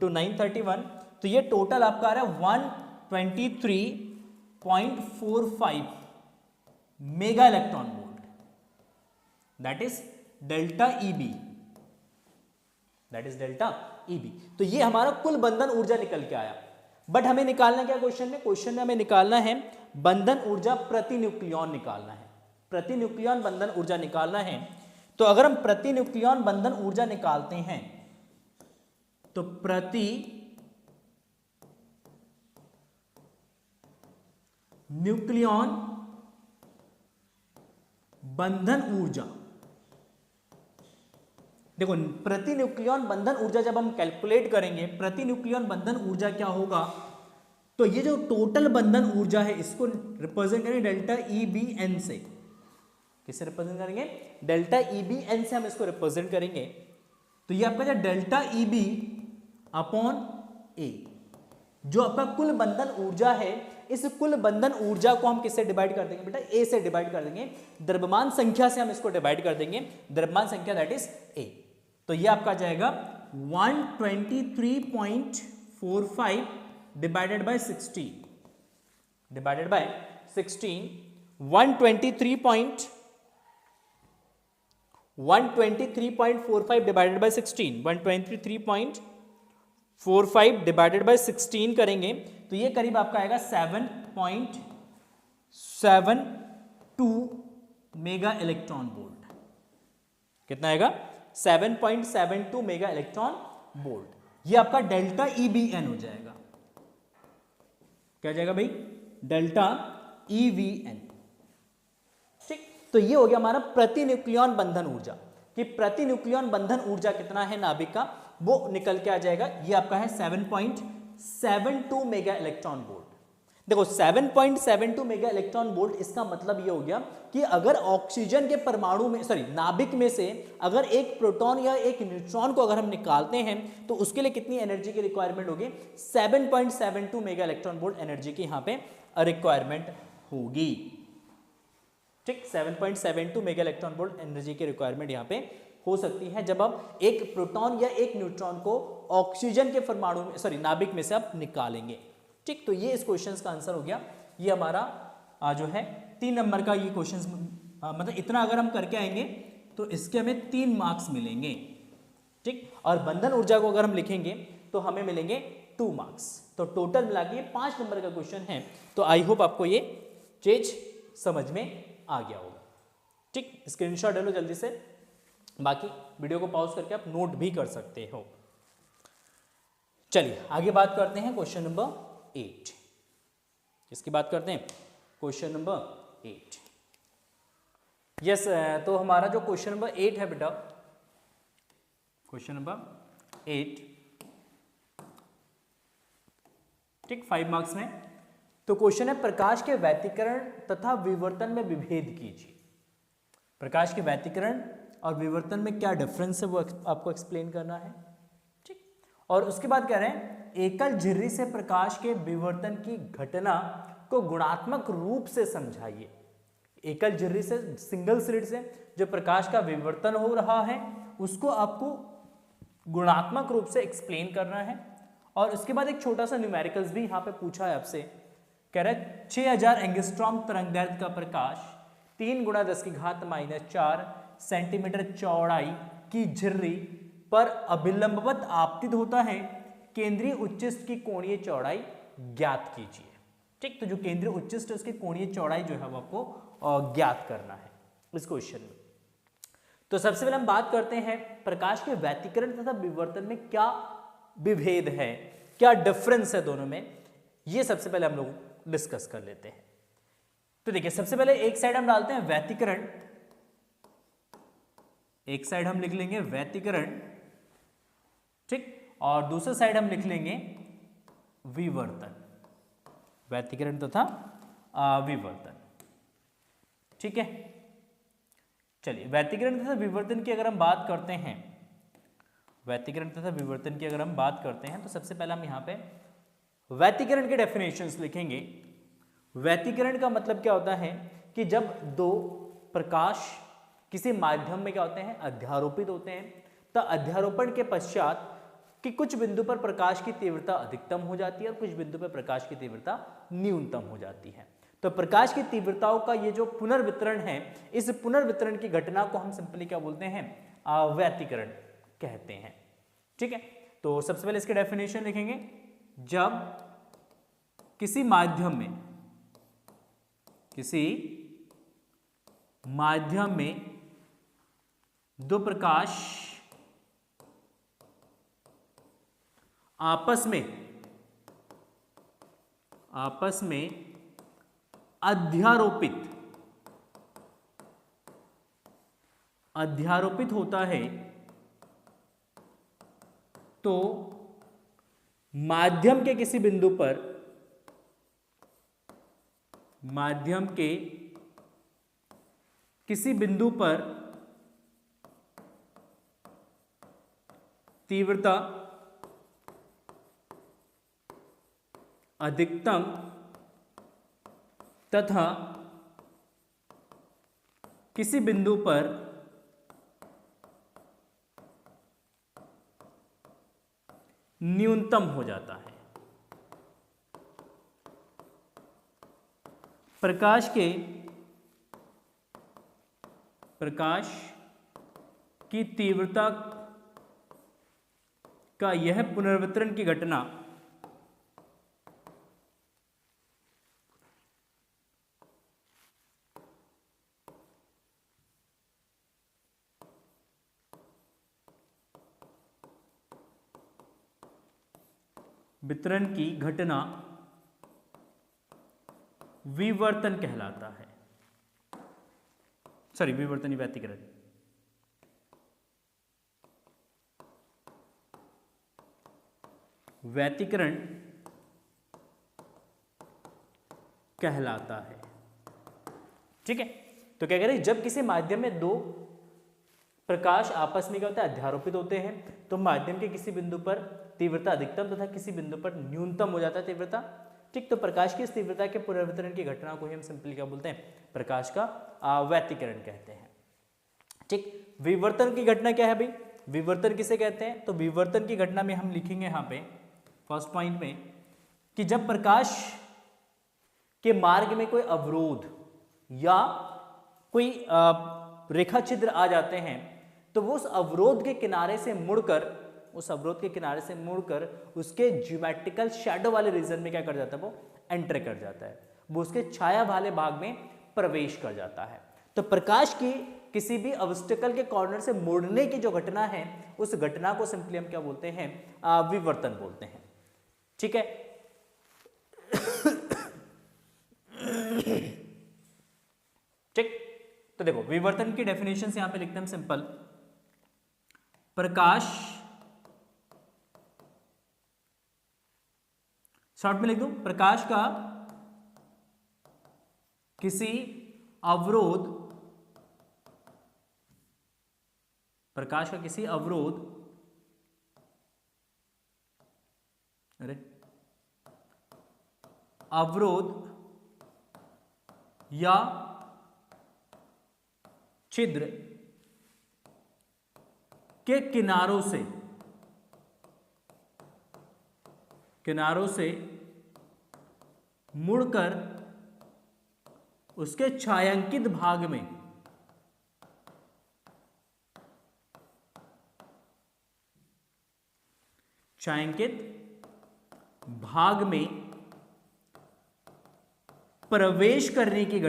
931, तो ये टोटल आपका आ रहा है 123.45 mega electron volt, that is delta EB, तो ये हमारा कुल बंधन ऊर्जा निकल के आया। बट हमें निकालना क्या क्वेश्चन में हमें निकालना है बंधन ऊर्जा प्रति न्यूक्लियॉन निकालना है, प्रति न्यूक्लियॉन बंधन ऊर्जा निकालना है। तो अगर हम प्रति न्यूक्लियॉन बंधन ऊर्जा निकालते हैं तो प्रति न्यूक्लियॉन बंधन ऊर्जा, देखो प्रति न्यूक्लियॉन बंधन ऊर्जा जब हम कैलकुलेट करेंगे, प्रति न्यूक्लियॉन बंधन ऊर्जा क्या होगा, तो ये जो टोटल बंधन ऊर्जा है इसको रिप्रेजेंट करेंगे डेल्टा EBN से। किससे रिप्रेजेंट करेंगे, डेल्टा EBN से हम इसको रिप्रेजेंट करेंगे। तो ये आपका जो डेल्टा EB अपॉन A, जो आपका कुल बंधन ऊर्जा है, इस कुल बंधन ऊर्जा को हम किससे डिवाइड कर देंगे बेटा, A से डिवाइड कर देंगे, द्रव्यमान संख्या से हम इसको डिवाइड कर देंगे, द्रव्यमान संख्या दैट इज A। तो ये आपका जाएगा 123.45 divided by 16, 123.45 divided by 16, 123.45 divided by 16 करेंगे तो ये करीब आपका आएगा 7.72 मेगा इलेक्ट्रॉन वोल्ट। कितना आएगा, 7.72 मेगा इलेक्ट्रॉन वोल्ट। ये आपका डेल्टा EBN हो जाएगा। क्या जाएगा भाई, डेल्टा EVN। ठीक, तो ये हो गया हमारा प्रति न्यूक्लियॉन बंधन ऊर्जा, कि प्रति न्यूक्लियॉन बंधन ऊर्जा कितना है नाभिक का, वो निकल के आ जाएगा। ये आपका है 7.72 मेगा इलेक्ट्रॉन वोल्ट। देखो 7.72 मेगा इलेक्ट्रॉन वोल्ट, इसका मतलब ये हो गया कि अगर ऑक्सीजन के परमाणु में, नाभिक में से अगर एक प्रोटॉन या एक न्यूट्रॉन को अगर हम निकालते हैं तो उसके लिए कितनी एनर्जी की रिक्वायरमेंट होगी, 7.72 मेगा इलेक्ट्रॉन वोल्ट एनर्जी की यहाँ पे रिक्वायरमेंट होगी। ठीक, 7.72 मेगा इलेक्ट्रॉन वोल्ट एनर्जी की रिक्वायरमेंट यहाँ पे हो सकती है जब आप एक प्रोटॉन या एक न्यूट्रॉन को ऑक्सीजन के परमाणु में, नाभिक में से आप निकालेंगे। ठीक, तो ये इस क्वेश्चन का आंसर हो गया। ये हमारा जो है 3 नंबर का ये क्वेश्चन, मतलब इतना अगर हम करके आएंगे तो इसके हमें 3 मार्क्स मिलेंगे। ठीक, और बंधन ऊर्जा को अगर हम लिखेंगे तो हमें मिलेंगे 2 मार्क्स। तो टोटल मिला के 5 नंबर का क्वेश्चन है। तो आई होप आपको ये चीज समझ में आ गया होगा। ठीक, स्क्रीनशॉट ले लो जल्दी से, बाकी वीडियो को पॉज करके आप नोट भी कर सकते हो। चलिए आगे बात करते हैं क्वेश्चन नंबर 8। किसकी बात करते हैं, क्वेश्चन नंबर 8। यस, तो हमारा जो क्वेश्चन नंबर 8 है बेटा, क्वेश्चन नंबर 8, ठीक, 5 मार्क्स में। तो क्वेश्चन है प्रकाश के व्यतिकरण तथा विवर्तन में विभेद कीजिए। प्रकाश के व्यतिकरण और विवर्तन में क्या डिफरेंस है वो आपको एक्सप्लेन करना है। ठीक, और उसके बाद कह रहे हैं एकल झिर्री से प्रकाश के विवर्तन की घटना को गुणात्मक रूप से समझाइए। एकल झिर्री से, सिंगल स्लिट से जो प्रकाश का विवर्तन हो रहा है उसको आपको गुणात्मक रूप से एक्सप्लेन करना है। और उसके बाद एक छोटा सा न्यूमेरिकल्स भी यहाँ पे पूछा है आपसे। कह रहा है 6000 एंगस्ट्रॉम तरंगदैर्घ्य का प्रकाश 3 × 10⁻⁴ सेंटीमीटर चौड़ाई की झिर्री पर अभिलंबवत आपतित होता है। केंद्रीय उच्चिष्ट की कोणीय चौड़ाई ज्ञात कीजिए। ठीक, तो जो केंद्रीय उच्चिष्ट है उसकी कोणीय चौड़ाई जो है वो आपको ज्ञात करना है इस क्वेश्चन में। तो सबसे पहले हम बात करते हैं प्रकाश के व्यतिकरण तथा विवर्तन में क्या विभेद है, क्या डिफरेंस है दोनों में, ये सबसे पहले हम लोग डिस्कस कर लेते हैं। तो देखिए सबसे पहले एक साइड हम डालते हैं व्यतिकरण, एक साइड हम लिख लेंगे व्यतिकरण, ठीक। और दूसरे साइड हम लिख लेंगे विवर्तन, व्यतिकरण तथा विवर्तन। ठीक है, चलिए व्यतिकरण तथा विवर्तन की अगर हम बात करते हैं, व्यतिकरण तथा विवर्तन की अगर हम बात करते हैं तो सबसे पहले हम यहाँ पे व्यतिकरण के डेफिनेशंस लिखेंगे। व्यतिकरण का मतलब क्या होता है कि जब दो प्रकाश किसी माध्यम में क्या होते हैं, अध्यारोपित होते हैं, तो अध्यारोपण के पश्चात कि कुछ बिंदु पर प्रकाश की तीव्रता अधिकतम हो जाती है और कुछ बिंदु पर प्रकाश की तीव्रता न्यूनतम हो जाती है। तो प्रकाश की तीव्रताओं का ये जो पुनर्वितरण है, इस पुनर्वितरण की घटना को हम सिंपली क्या बोलते हैं, व्यतिकरण कहते हैं। ठीक है, तो सबसे पहले इसके डेफिनेशन लिखेंगे। जब किसी माध्यम में दो प्रकाश आपस में अध्यारोपित होता है तो माध्यम के किसी बिंदु पर तीव्रता अधिकतम तथा किसी बिंदु पर न्यूनतम हो जाता है। प्रकाश की तीव्रता का यह पुनर्वितरण की घटना वितरण की घटना विवर्तन कहलाता है। सॉरी, विवर्तन, व्यतिकरण। व्यतिकरण कहलाता है। ठीक है, तो क्या कह रहे हैं, जब किसी माध्यम में दो प्रकाश आपस में क्या होता है, अध्यारोपित होते हैं, तो माध्यम के किसी बिंदु पर तीव्रता अधिकतम तथा किसी बिंदु पर न्यूनतम हो जाता है तीव्रता। ठीक, तो प्रकाश की इस तीव्रता के पुनर्वितरण की घटना को ही हम सिंपली क्या बोलते हैं, प्रकाश का व्यतिकरण कहते हैं। ठीक, विवर्तन की घटना क्या है भाई, विवर्तन किसे कहते हैं, तो विवर्तन की घटना में हम लिखेंगे यहाँ पे फर्स्ट पॉइंट में कि जब प्रकाश के मार्ग में कोई अवरोध या कोई रेखा छिद्र आ जाते हैं, तो वो उस अवरोध के किनारे से मुड़कर उसके ज्योमेट्रिकल शैडो वाले रीजन में क्या कर जाता है, वो एंटर कर जाता है, वो उसके छाया वाले भाग में प्रवेश कर जाता है। तो प्रकाश की किसी भी ऑब्स्टेकल के कॉर्नर से मुड़ने की जो घटना है, उस घटना को सिंपली हम क्या बोलते हैं, विवर्तन बोलते हैं। ठीक है, ठीक, तो देखो विवर्तन की डेफिनेशन यहां पे लिखते हैं सिंपल, प्रकाश, शॉर्ट में लिख दूं, प्रकाश का किसी अवरोध या छिद्र के किनारों से मुड़कर उसके छायांकित भाग में प्रवेश करने की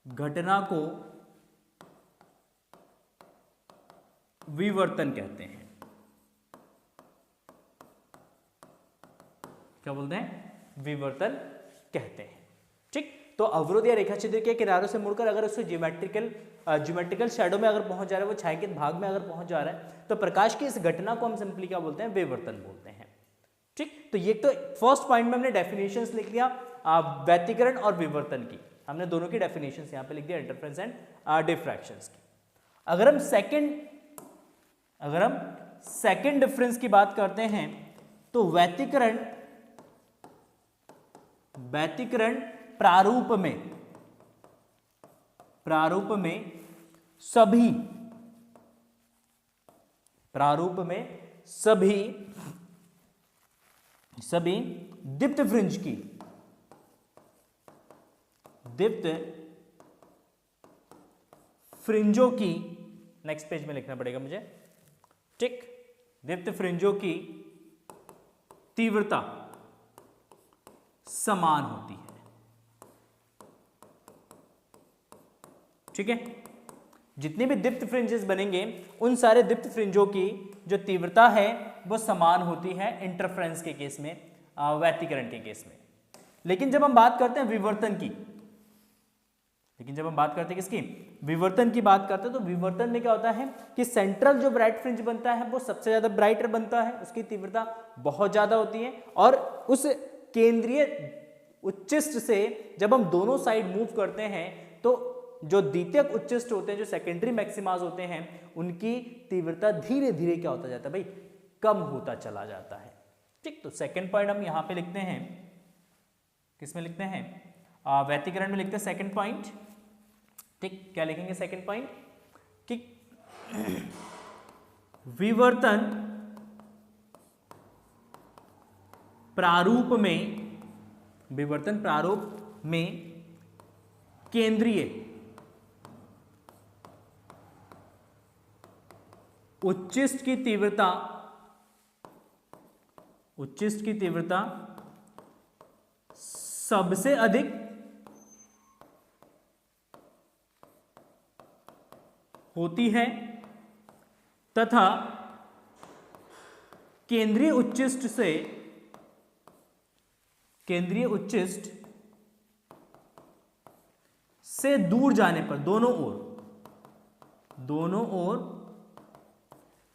घटना को विवर्तन कहते हैं। क्या बोलते हैं, विवर्तन कहते हैं। ठीक, तो अवरोध या रेखा छिद्र के किनारों से मुड़कर अगर उसको ज्योमेट्रिकल शैडो में अगर पहुंच जा रहा है, वो छायांकित भाग में अगर पहुंच जा रहा है, तो प्रकाश की इस घटना को हम सिंपली क्या बोलते हैं, विवर्तन बोलते हैं। ठीक, तो ये तो फर्स्ट पॉइंट में हमने डेफिनेशंस लिख लिया व्यतिकरण और विवर्तन की, हमने दोनों की डेफिनेशंस यहां पे लिख दिया, इंटरफेरेंस एंड डिफ्रैक्शंस की। अगर हम सेकंड डिफरेंस की बात करते हैं तो व्यतिकरण प्रारूप में सभी दीप्त फ्रिंजों की नेक्स्ट पेज में लिखना पड़ेगा मुझे, ठीक, दीप्त फ्रिंजों की तीव्रता समान होती है। ठीक है, जितने भी दीप्त फ्रिंजेस बनेंगे उन सारे दीप्त फ्रिंजों की जो तीव्रता है वो समान होती है इंटरफेरेंस के केस में, व्यतिकरण के केस में। लेकिन जब हम बात करते हैं विवर्तन की, किसकी, विवर्तन की बात करते हैं, तो विवर्तन में क्या होता है कि सेंट्रल जो ब्राइट फ्रिंज बनता है वो सबसे ज्यादा ब्राइटर बनता है, उसकी तीव्रता बहुत ज्यादा होती है, और उस केंद्रीय उच्चिष्ट से जब हम दोनों साइड मूव करते हैं तो जो द्वितीयक उच्चिष्ट होते हैं, जो सेकेंडरी मैक्सिमाज होते हैं, उनकी तीव्रता धीरे धीरे क्या होता जाता है भाई, कम होता चला जाता है। ठीक, तो सेकंड पॉइंट हम यहां पे लिखते हैं, किसमें लिखते हैं, व्यतिकरण में लिखते हैं सेकंड पॉइंट। ठीक, क्या लिखेंगे सेकंड पॉइंट कि विवर्तन प्रारूप में केंद्रीय उच्चिष्ट की तीव्रता सबसे अधिक होती है तथा केंद्रीय उच्चिष्ट से दूर जाने पर, दोनों ओर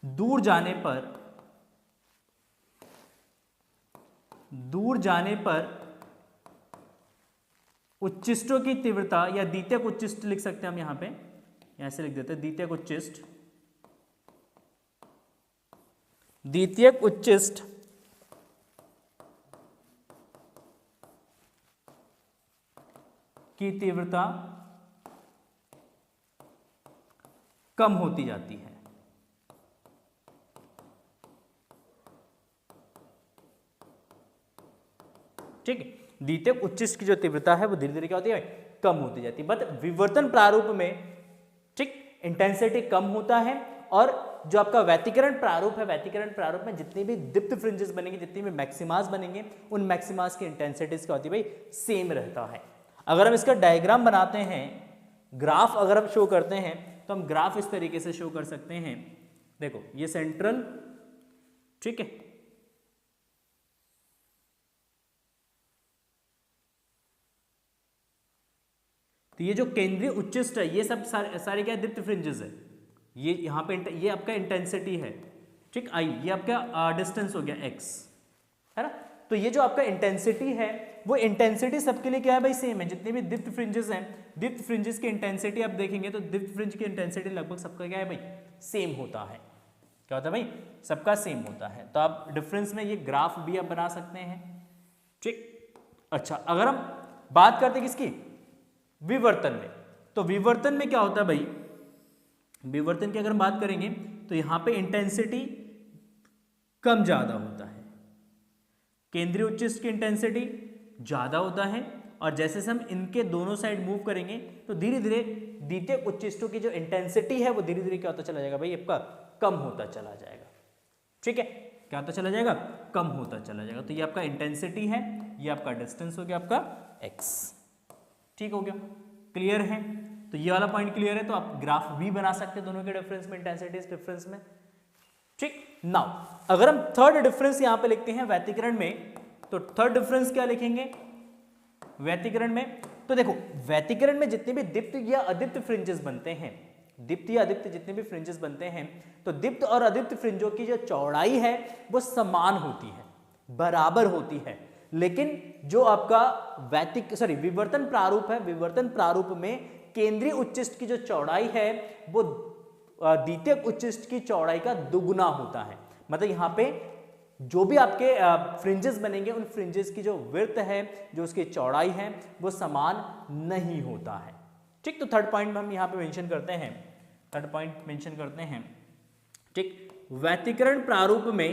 दूर जाने पर उच्चिष्टों की तीव्रता, या द्वितीयक उच्चिष्ट लिख सकते हैं हम यहां पे, ऐसे लिख देते हैं द्वितीयक उच्चिष्ट की तीव्रता कम होती जाती है। ठीक है, द्वितीयक उच्चिष्ट की जो तीव्रता है वो धीरे धीरे क्या होती है, कम होती जाती है। बट विवर्तन प्रारूप में, ठीक, इंटेंसिटी कम होता है, और जो आपका व्यतिकरण प्रारूप है, व्यतिकरण प्रारूप में जितनी भी दीप्त फ्रिंजेस बनेंगे, जितनी भी मैक्सिमास बनेंगे, उन मैक्सिमास की इंटेंसिटीज क्या होती है भाई, सेम रहता है। अगर हम इसका डायग्राम बनाते हैं, ग्राफ अगर हम शो करते हैं, तो हम ग्राफ इस तरीके से शो कर सकते हैं। देखो ये सेंट्रल, ठीक है, तो ये जो केंद्रीय उच्चिष्ट है, ये सब सारे क्या दीप्त फ्रिंजेस है, ये यहाँ पे ये आपका इंटेंसिटी है, ठीक, आई, ये आपका डिस्टेंस हो गया x, है ना। तो ये जो आपका इंटेंसिटी है, वो इंटेंसिटी सबके लिए क्या है भाई, सेम है। जितने भी दीप्त फ्रिंजेस हैं, दीप्त फ्रिंजेस की इंटेंसिटी आप देखेंगे तो दीप्त फ्रिंज की इंटेंसिटी लगभग सबका क्या है भाई, सेम होता है। क्या होता है भाई, सबका सेम होता है। तो आप डिफरेंस में ये ग्राफ भी आप बना सकते हैं, ठीक। अच्छा, अगर हम बात करते हैं किसकी, विवर्तन में, तो विवर्तन में क्या होता है भाई, विवर्तन की अगर हम बात करेंगे तो यहां पे इंटेंसिटी कम ज्यादा होता है, केंद्रीय उच्चिष्ट की इंटेंसिटी ज्यादा होता है, और जैसे से हम इनके दोनों साइड मूव करेंगे तो धीरे धीरे द्वितीयक उच्चिष्टों की जो इंटेंसिटी है वो धीरे धीरे क्या होता चला जाएगा भाई, आपका कम होता चला जाएगा। ठीक है, क्या होता चला जाएगा, कम होता चला जाएगा। तो ये आपका इंटेंसिटी है, ये आपका डिस्टेंस हो गया आपका x। ठीक हो गया, क्लियर है। तो ये वाला पॉइंट क्लियर है, तो आप ग्राफ भी बना सकते हैं दोनों के डिफरेंस में, इंटेंसिटी डिफरेंस में। ठीक, नाउ अगर हम थर्ड डिफरेंस यहां पे लिखते हैं व्यतिकरण में, तो थर्ड डिफरेंस क्या लिखेंगे व्यतिकरण में, तो देखो व्यतिकरण में जितने भी दीप्त या अदीप्त फ्रिंजेस बनते हैं, दीप्त या अदीप्त जितने भी फ्रिंजेस बनते हैं, तो दीप्त और अदीप्त फ्रिंजों की जो चौड़ाई है वो समान होती है, बराबर होती है। लेकिन जो आपका विवर्तन प्रारूप है, विवर्तन प्रारूप में केंद्रीय उच्चिष्ट की जो चौड़ाई है वो द्वितीयक उच्चिष्ट की चौड़ाई का दुगुना होता है। मतलब यहाँ पे जो भी आपके फ्रिंजेस बनेंगे उन फ्रिंजेस की जो विड्थ है, जो उसकी चौड़ाई है, वो समान नहीं होता है। ठीक, तो थर्ड पॉइंट हम यहाँ पे मेंशन करते हैं, थर्ड पॉइंट मेंशन करते हैं। ठीक, व्यतिकरण प्रारूप में,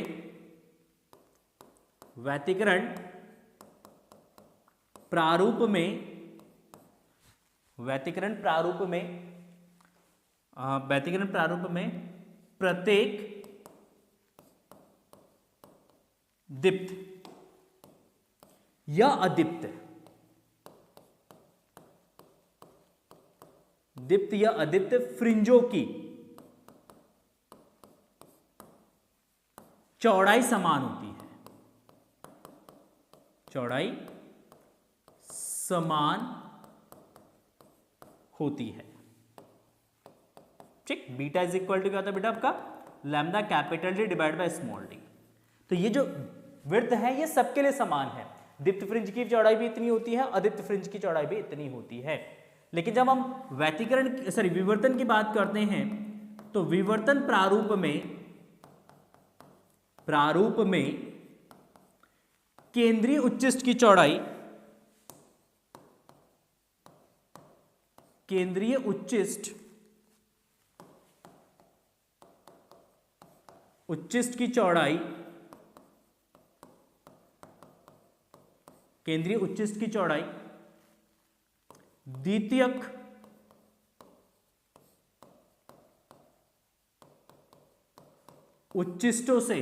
व्यतिकरण प्रारूप में, व्यतिकरण प्रारूप में, व्यतिकरण प्रारूप में प्रत्येक दीप्त या अदीप्त, दीप्त या अदीप्त फ्रिंजों की चौड़ाई समान होती है, चौड़ाई समान होती है। ठीक, बीटा इज इक्वल टू क्या होता है बेटा आपका, lambda capital D divide by small D. तो ये जो विड्थ है ये सबके लिए समान है, दीप्त फ्रिंज की चौड़ाई भी इतनी होती है, अदीप्त फ्रिंज की चौड़ाई भी इतनी होती है। लेकिन जब हम विवर्तन की बात करते हैं तो विवर्तन प्रारूप में केंद्रीय उच्चिष्ट की चौड़ाई, केंद्रीय उच्चिष्ट की चौड़ाई, केंद्रीय उच्चिष्ट की चौड़ाई द्वितीयक उच्चिष्टों से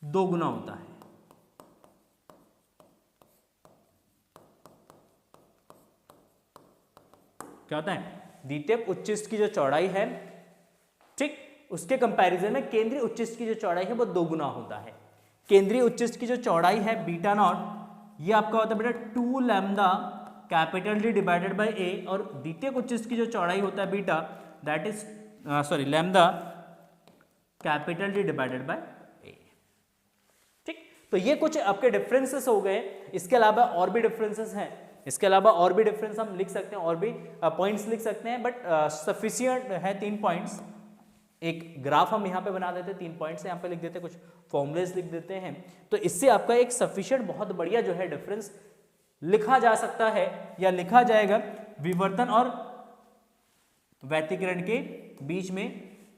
दोगुना होता है। क्या होता है, द्वितीयक उच्चिष्ट की जो चौड़ाई है, ठीक, उसके कंपैरिजन में केंद्रीय उच्चिष्ट की जो चौड़ाई है वो दोगुना होता है। केंद्रीय उच्चिष्ट की जो चौड़ाई है बीटा नॉट, ये आपका होता है बेटा 2 lambda capital D divided by a, और द्वितीयक उच्चिष्ट की जो चौड़ाई होता है beta, that is lambda capital D divided by a. ठीक, तो ये कुछ आपके डिफरेंसेस हो गए। इसके अलावा और भी डिफरेंसेस हैं, इसके अलावा और भी डिफरेंस हम लिख सकते हैं, और भी पॉइंट्स लिख सकते हैं, बट सफिशिएंट है 3 पॉइंट्स। एक ग्राफ हम यहाँ पे बना देते हैं, 3 पॉइंट्स यहाँ पे लिख देते हैं, कुछ फॉर्मुलेस लिख देते हैं, तो इससे आपका एक सफिशिएंट बहुत बढ़िया जो है डिफरेंस लिखा जा सकता है, या लिखा जाएगा विवर्तन और व्यतिकरण के बीच में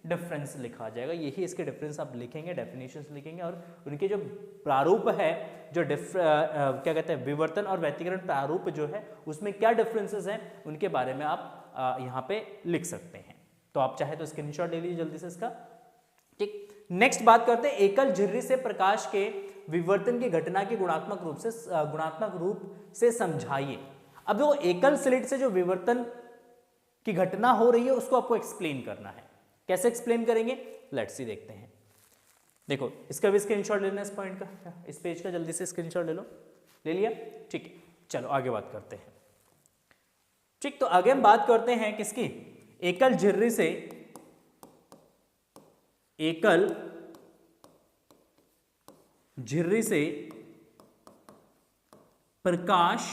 डिफरेंस लिखा जाएगा। यही इसके डिफरेंस आप लिखेंगे, डेफिनेशंस लिखेंगे, और उनके जो प्रारूप है, जो क्या कहते हैं विवर्तन और व्यतिकरण प्रारूप जो है उसमें क्या डिफरेंसेस हैं उनके बारे में आप यहाँ पे लिख सकते हैं। तो आप चाहे तो स्क्रीनशॉट ले लीजिए जल्दी से इसका। ठीक, नेक्स्ट बात करते हैं एकल झिर्री से प्रकाश के विवर्तन की घटना के गुणात्मक रूप से समझाइए। अब देखो एकल स्लिट से जो विवर्तन की घटना हो रही है उसको आपको एक्सप्लेन करना है। कैसे एक्सप्लेन करेंगे, लेट्स सी, देखते हैं। देखो इसका भी स्क्रीनशॉट लेना है, इस पॉइंट का, इस पेज का जल्दी से स्क्रीनशॉट ले लो। ले लिया? ठीक है, चलो आगे बात करते हैं। ठीक, तो आगे हम बात करते हैं किसकी, एकल झिर्री से, एकल झिर्री से प्रकाश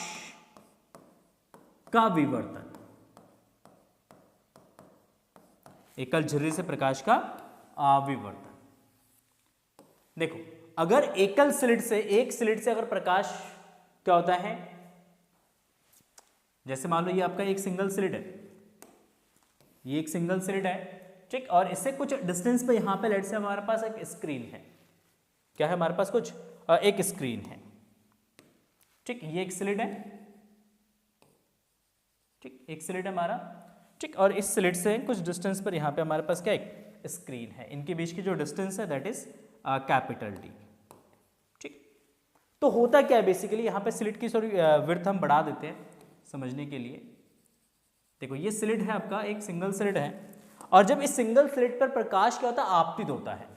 का विवर्तन, एकल झिर्री से प्रकाश का विवर्तन। देखो अगर एकल स्लिट से, एक स्लिट से अगर प्रकाश क्या होता है, जैसे मान लो ये आपका एक सिंगल स्लिट है, ये एक सिंगल स्लिट है, ठीक, और इससे कुछ डिस्टेंस पे यहां पे लेट से हमारे पास एक स्क्रीन है। क्या है हमारे पास, कुछ एक स्क्रीन है। ठीक, ये एक स्लिट है, ठीक, एक स्लिट है हमारा, ठीक, और इस स्लिट से कुछ डिस्टेंस पर यहां पे हमारे पास क्या एक स्क्रीन है। इनके बीच की जो डिस्टेंस है दैट इज कैपिटल डी। ठीक, तो होता क्या है बेसिकली, यहां पे स्लिट की थोड़ी विड्थ हम बढ़ा देते हैं समझने के लिए। देखो ये स्लिट है आपका, एक सिंगल स्लिट है, और जब इस सिंगल स्लिट पर प्रकाश क्या होता है, आपतित होता है।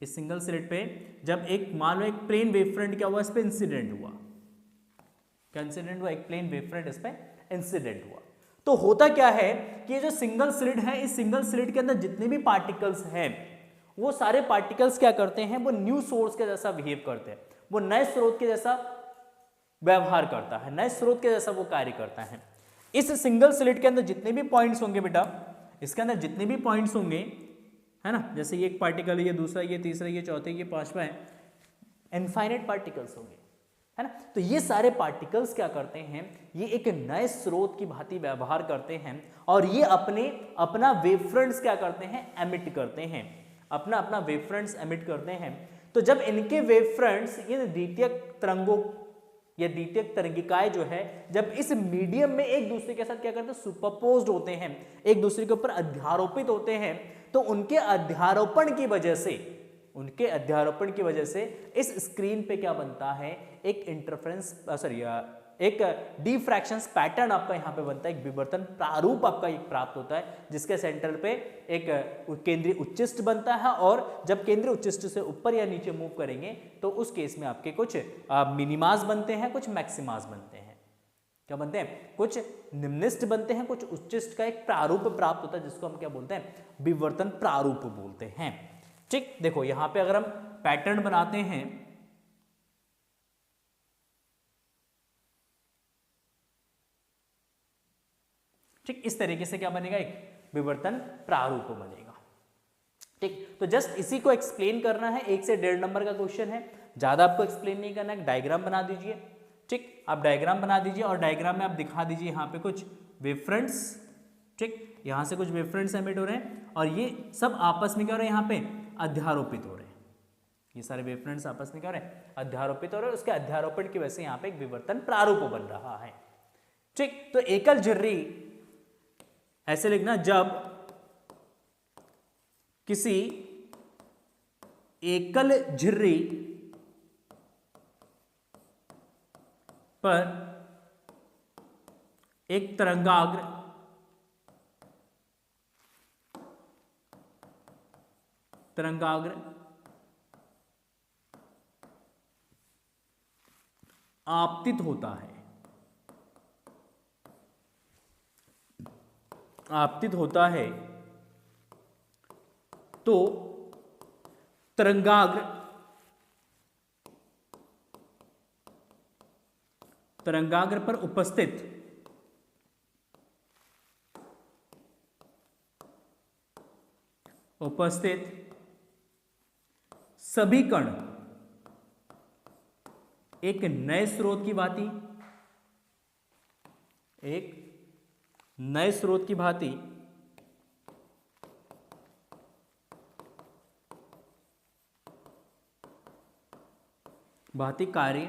इस सिंगल स्लिट पे जब एक मान लो एक प्लेन वेव फ्रंट क्या हुआ, इस पे इंसिडेंट हुआ, क्या इंसिडेंट हुआ? एक प्लेन वेव फ्रंट इस पे इंसिडेंट हुआ। तो होता क्या है कि ये जो सिंगल स्लिट है, इस सिंगल स्लिट के अंदर जितने भी पार्टिकल्स हैं वो सारे पार्टिकल्स क्या करते हैं, वो न्यू सोर्स के जैसा बिहेव करते हैं, वो नए स्रोत के जैसा व्यवहार करता है, नए स्रोत के जैसा वो कार्य करता है। इस सिंगल स्लिट के अंदर जितने भी पॉइंट्स होंगे बेटा, इसके अंदर जितने भी पॉइंट्स होंगे, है ना, जैसे ये एक पार्टिकल, ये दूसरा, ये तीसरा, ये चौथा, ये पांचवा है, इनफाइनाइट पार्टिकल्स होंगे, है ना। तो ये सारे पार्टिकल्स क्या करते हैं, ये एक नए स्रोत की भांति व्यवहार करते हैं और ये अपना वेवफ्रंट्स क्या करते हैं, एमिट करते हैं, अपना वेवफ्रंट्स एमिट करते हैं। तो जब इनके वेवफ्रंट्स, ये द्वितीयक तरंगों या द्वितीयक तरंगिकाएं जो है, जब इस मीडियम में एक दूसरे के साथ क्या करते हैं, सुपरपोज्ड होते हैं, एक दूसरे के ऊपर अध्यारोपित होते हैं, तो उनके अध्यारोपण की वजह से इस स्क्रीन पे क्या बनता है, एक इंटरफेरेंस, एक डिफ्रैक्शंस पैटर्न आपका यहां पे बनता है, एक विवर्तन प्रारूप आपका एक प्राप्त होता है, जिसके सेंटर पे एक केंद्रीय उच्चिष्ट बनता है, और जब केंद्रीय उच्चिष्ट से ऊपर या नीचे मूव करेंगे तो उस केस में आपके कुछ मिनिमास बनते हैं, कुछ मैक्सिमास बनते हैं। क्या बनते हैं? कुछ निम्निष्ट बनते हैं, कुछ उच्चिष्ट का एक प्रारूप प्राप्त होता है, जिसको हम क्या बोलते हैं, विवर्तन प्रारूप बोलते हैं। ठीक, देखो यहां पे अगर हम पैटर्न बनाते हैं, ठीक इस तरीके से क्या बनेगा, एक विवर्तन प्रारूप बनेगा। ठीक, तो जस्ट इसी को एक्सप्लेन करना है, 1 से 1.5 नंबर का क्वेश्चन है, ज्यादा आपको एक्सप्लेन नहीं करना है। डायग्राम बना दीजिए, ठीक, आप डायग्राम बना दीजिए और डायग्राम में आप दिखा दीजिए यहाँ पे कुछ वेवफ्रंट्स, ठीक, यहाँ से कुछ वेवफ्रंट्स एमिट हो रहे हैं और ये सब आपस में क्या हो रहे हैं, यहाँ पे अध्यारोपित हो रहे हैं, ये सारे वेवफ्रंट्स आपस में क्या हो रहे हैं, अध्यारोपित हो रहे हैं, उसके अध्यारोपण की वजह से यहाँ पे एक विवर्तन प्रारूप बन रहा है। ठीक, तो एकल झिर्री ऐसे लिखना, जब किसी एकल झिर्री पर एक तरंगाग्र आपतित होता है, तो तरंगाग्र पर उपस्थित सभी कण एक नए स्रोत की भांति कार्य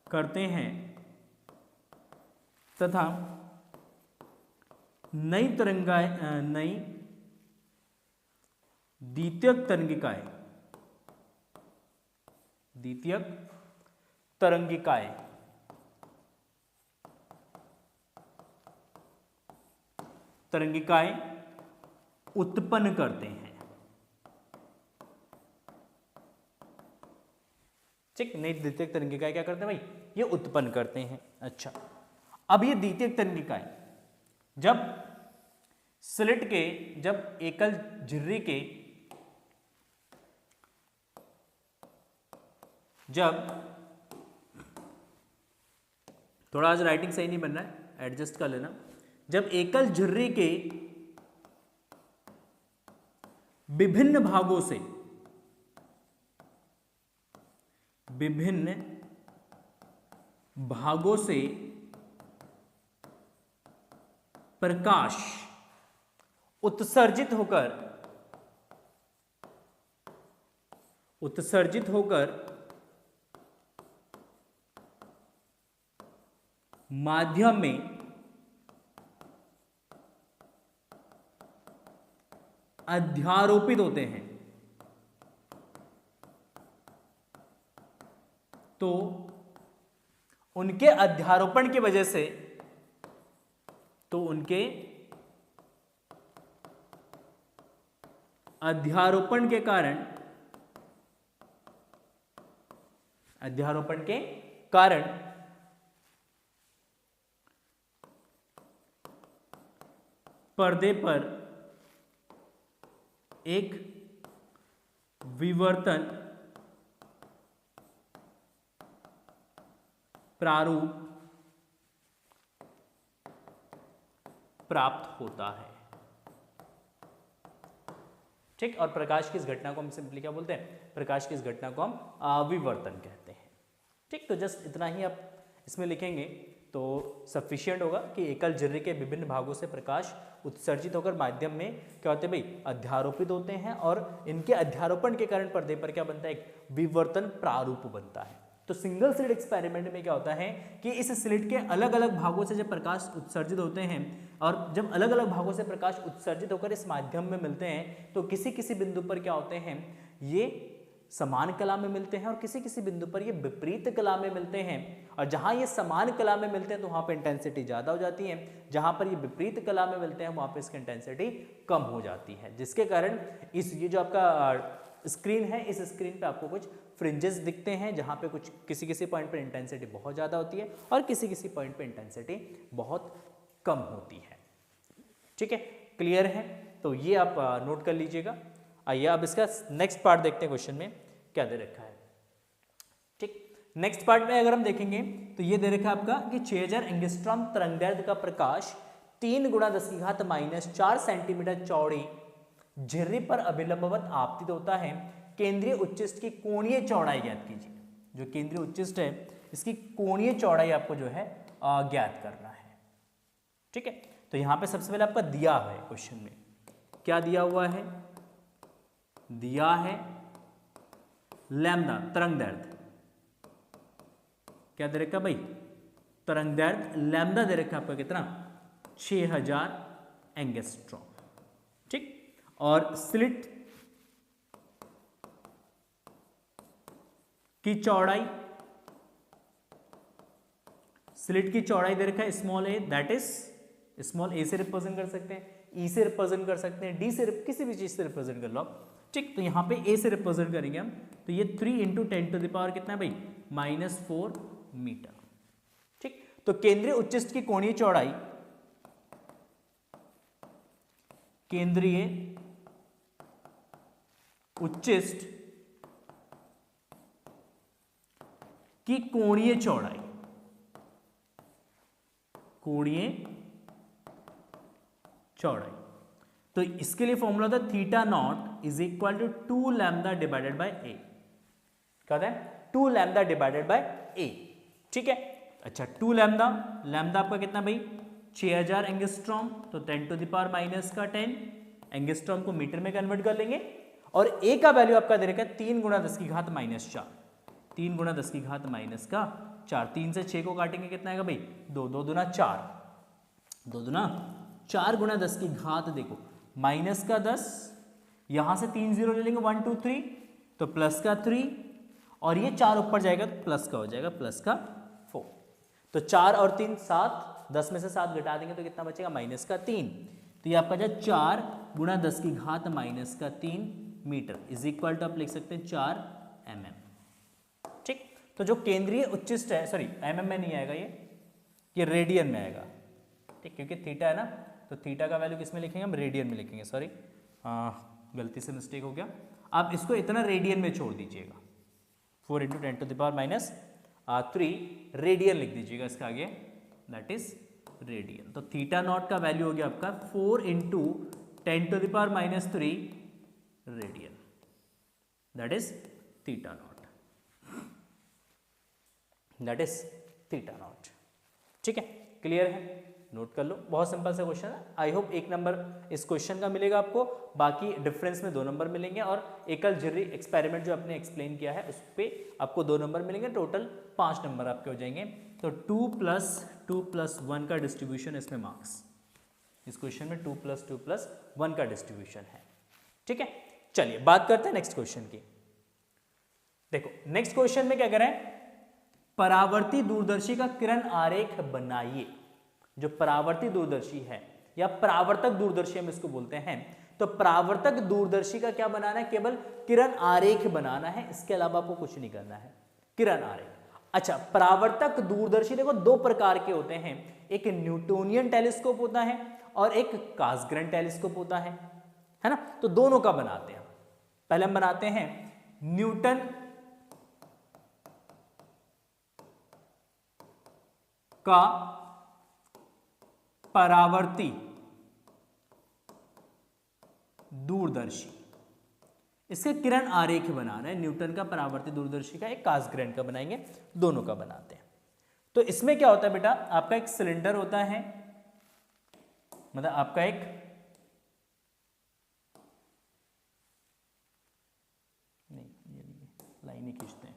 करते हैं तथा नई द्वितीयक तरंगिकाएं उत्पन्न करते हैं। ठीक, नई द्वितीयक तरंगिकाएं क्या करते हैं भाई, ये उत्पन्न करते हैं। अच्छा, अब ये द्वितीयक तरंगिकाएं जब एकल झिर्री के थोड़ा आज राइटिंग सही नहीं बन रहा है, एडजस्ट कर लेना। जब एकल झिर्री के विभिन्न भागों से प्रकाश उत्सर्जित होकर माध्यम में अध्यारोपित होते हैं, तो उनके अध्यारोपण की वजह से उनके अध्यारोपण के कारण पर्दे पर एक विवर्तन प्रारूप प्राप्त होता है। ठीक, और प्रकाश की इस घटना को हम सिंपली क्या बोलते हैं? प्रकाश की इस घटना को हम विवर्तन कहते हैं। ठीक, तो जस्ट इतना ही आप इसमें लिखेंगे तो सफिशिएंट होगा कि एकल झिर्री के विभिन्न भागों से प्रकाश उत्सर्जित होकर माध्यम में क्या होते हैं भाई? अध्यारोपित होते हैं, और इनके अध्यारोपण के कारण पर्दे पर क्या बनता है? एक विवर्तन प्रारूप बनता है। तो सिंगल स्लिट एक्सपेरिमेंट में क्या होता है कि इस स्लिट के अलग अलग भागों से जब प्रकाश उत्सर्जित होते हैं, और जब अलग अलग भागों से प्रकाश उत्सर्जित होकर इस माध्यम में मिलते हैं, तो किसी किसी बिंदु पर क्या होते हैं? ये समान कला में मिलते हैं, और किसी किसी बिंदु पर ये विपरीत कला में मिलते हैं। और जहां ये समान कला में मिलते हैं तो वहां पे इंटेंसिटी ज्यादा हो जाती है, जहां पर ये विपरीत कला में मिलते हैं वहां पे इसकी इंटेंसिटी कम हो जाती है, जिसके कारण ये जो आपका स्क्रीन है, इस स्क्रीन पे आपको कुछ फ्रिंजेस दिखते हैं, जहां पे कुछ किसी किसी पॉइंट पर इंटेंसिटी बहुत ज़्यादा होती है और किसी किसी पॉइंट पे इंटेंसिटी बहुत कम होती है। ठीक है, क्लियर है? तो ये आप नोट कर लीजिएगा। आइए अब इसका नेक्स्ट पार्ट देखते हैं, क्वेश्चन में क्या दे रखा है। ठीक, नेक्स्ट पार्ट में अगर हम देखेंगे तो ये दे रखा है आपका कि 6000 एंगस्ट्रॉम तरंगदैर्घ्य का प्रकाश 3 × 10⁻⁴ सेंटीमीटर चौड़ी झिर्री पर अभिलंबवत आपतित होता है। केंद्रीय उच्चिष्ट की कोणीय चौड़ाई ज्ञात कीजिए। जो केंद्रीय उच्चिष्ट है इसकी कोणीय चौड़ाई आपको जो है ज्ञात करना है। ठीक है, तो यहां पे सबसे पहले आपका दिया है क्वेश्चन में, क्या दिया हुआ है? दिया है लैम्डा तरंगदैर्घ्य। क्या दे रखा भाई? तरंगदैर्घ्य लैम्डा दे रखा आपका कितना? 6000 एंगस्ट्रॉम। ठीक, और स्लिट की चौड़ाई, स्लिट की चौड़ाई दे रखा है small a, that is small a से रिप्रेजेंट कर सकते हैं, ई से रिप्रेजेंट कर सकते हैं, डी से किसी भी चीज से रिप्रेजेंट कर लो आप। ठीक, तो यहाँ पे ए से रिप्रेजेंट करेंगे हम, तो ये 3 × 10⁻⁴ कितना है भाई? -4 मीटर। ठीक, तो केंद्रीय उच्चिष्ट की कोणीय चौड़ाई, केंद्रीय उच्चिष्ट की कोणीय चौड़ाई, कोणीय चौड़ाई, तो इसके लिए फॉर्मूला था θ0 = 2 लैम्डा डिवाइडेड बाय ए। क्या है? 2 लैम्डा डिवाइडेड बाय ए। ठीक है, अच्छा 2 लैम्डा, लैम्डा आपका कितना भाई? 6000 एंगस्ट्रॉम, तो 10⁻⁻10 एंगस्ट्रॉम को मीटर में कन्वर्ट कर लेंगे, और ए का वैल्यू आपका दे रखा है 3 × 10⁻⁴। 3 × 10⁻⁴, 3 से 6 को काटेंगे कितना आएगा भाई? 2, 2 दूना 4, 2 दूना 4 × 10⁻, देखो -10, यहां से 3 0 ले लेंगे, 1 2 3, तो +3, और ये 4 ऊपर जाएगा तो प्लस का हो जाएगा, +4। तो 4 और 3 7, 10 में से 7 घटा देंगे तो कितना बचेगा? -3। तो ये आपका जो 4 × 10⁻⁻3 मीटर इज इक्वल टू आप लिख सकते हैं 4 mm। ठीक, तो जो केंद्रीय उच्चिष्ट है, सॉरी mm में नहीं आएगा, ये रेडियन में आएगा। ठीक, क्योंकि थीटा है ना, तो थीटा का वैल्यू किस में लिखेंगे? हम रेडियन में लिखेंगे। सॉरी, गलती से मिस्टेक हो गया। आप इसको इतना रेडियन में छोड़ दीजिएगा, 4 × 10⁻³ रेडियन लिख दीजिएगा इसका आगे, दैट इज रेडियन। तो θ0 का वैल्यू हो गया आपका 4 × 10⁻³ radian, that is θ0, that is θ0। ठीक है, क्लियर है? नोट कर लो, बहुत सिंपल सा क्वेश्चन है। आई होप 1 नंबर इस क्वेश्चन का मिलेगा आपको, बाकी डिफरेंस में 2 नंबर मिलेंगे, और एकल झिर्री एक्सपेरिमेंट जो आपने एक्सप्लेन किया है उस पर आपको 2 नंबर मिलेंगे, टोटल 5 नंबर आपके हो जाएंगे। तो 2 + 2 + 1 का डिस्ट्रीब्यूशन इसमें मार्क्स, इस क्वेश्चन में 2 + 2 + 1 का डिस्ट्रीब्यूशन है। ठीक है, चलिए बात करते हैं नेक्स्ट क्वेश्चन की। देखो नेक्स्ट क्वेश्चन में क्या करें? परावर्ती दूरदर्शी का किरण आरेख बनाइए। जो परावर्ती दूरदर्शी है या परावर्तक दूरदर्शी हम इसको बोलते हैं, तो परावर्तक दूरदर्शी का क्या बनाना है, केवल किरण आरेख बनाना है, इसके अलावा आपको कुछ नहीं करना है, किरण आरेख। अच्छा, परावर्तक दूरदर्शी देखो दो प्रकार के होते हैं, एक न्यूटोनियन टेलीस्कोप होता है और एक कासग्रेन टेलीस्कोप होता है ना। तो दोनों का बनाते हैं। पहले हम बनाते हैं न्यूटन का परावर्ती दूरदर्शी, इसके किरण आरेख बनाना है। न्यूटन का परावर्ती दूरदर्शी का, एक कासग्रेन का बनाएंगे, दोनों का बनाते हैं। तो इसमें क्या होता है बेटा, आपका एक सिलेंडर होता है, मतलब आपका एक लाइन ही खींचते हैं,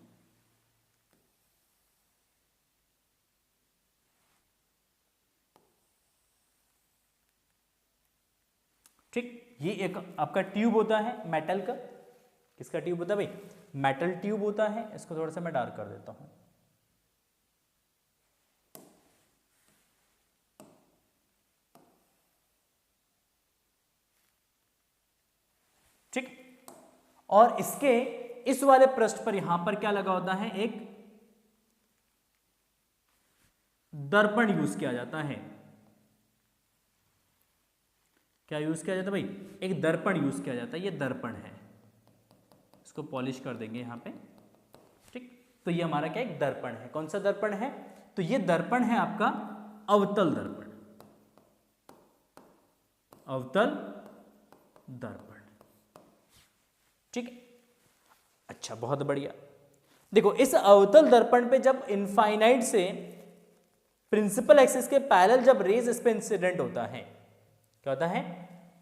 ठीक। ये एक आपका ट्यूब होता है मेटल का, किसका ट्यूब होता है भाई, मेटल ट्यूब होता है। इसको थोड़ा सा मैं डार्क कर देता हूं, ठीक। और इसके इस वाले पृष्ठ पर यहां पर क्या लगा होता है, एक दर्पण यूज किया जाता है। क्या यूज किया जाता है भाई, एक दर्पण यूज किया जाता है। ये दर्पण है, इसको पॉलिश कर देंगे यहां पे, ठीक। तो ये हमारा क्या, एक दर्पण है। कौन सा दर्पण है, तो ये दर्पण है आपका अवतल दर्पण, अवतल दर्पण, ठीक। अच्छा, बहुत बढ़िया। देखो इस अवतल दर्पण पे जब इनफाइनाइट से प्रिंसिपल एक्सिस के पैरेलल जब रेज इस पे इंसिडेंट होता है, क्या होता है,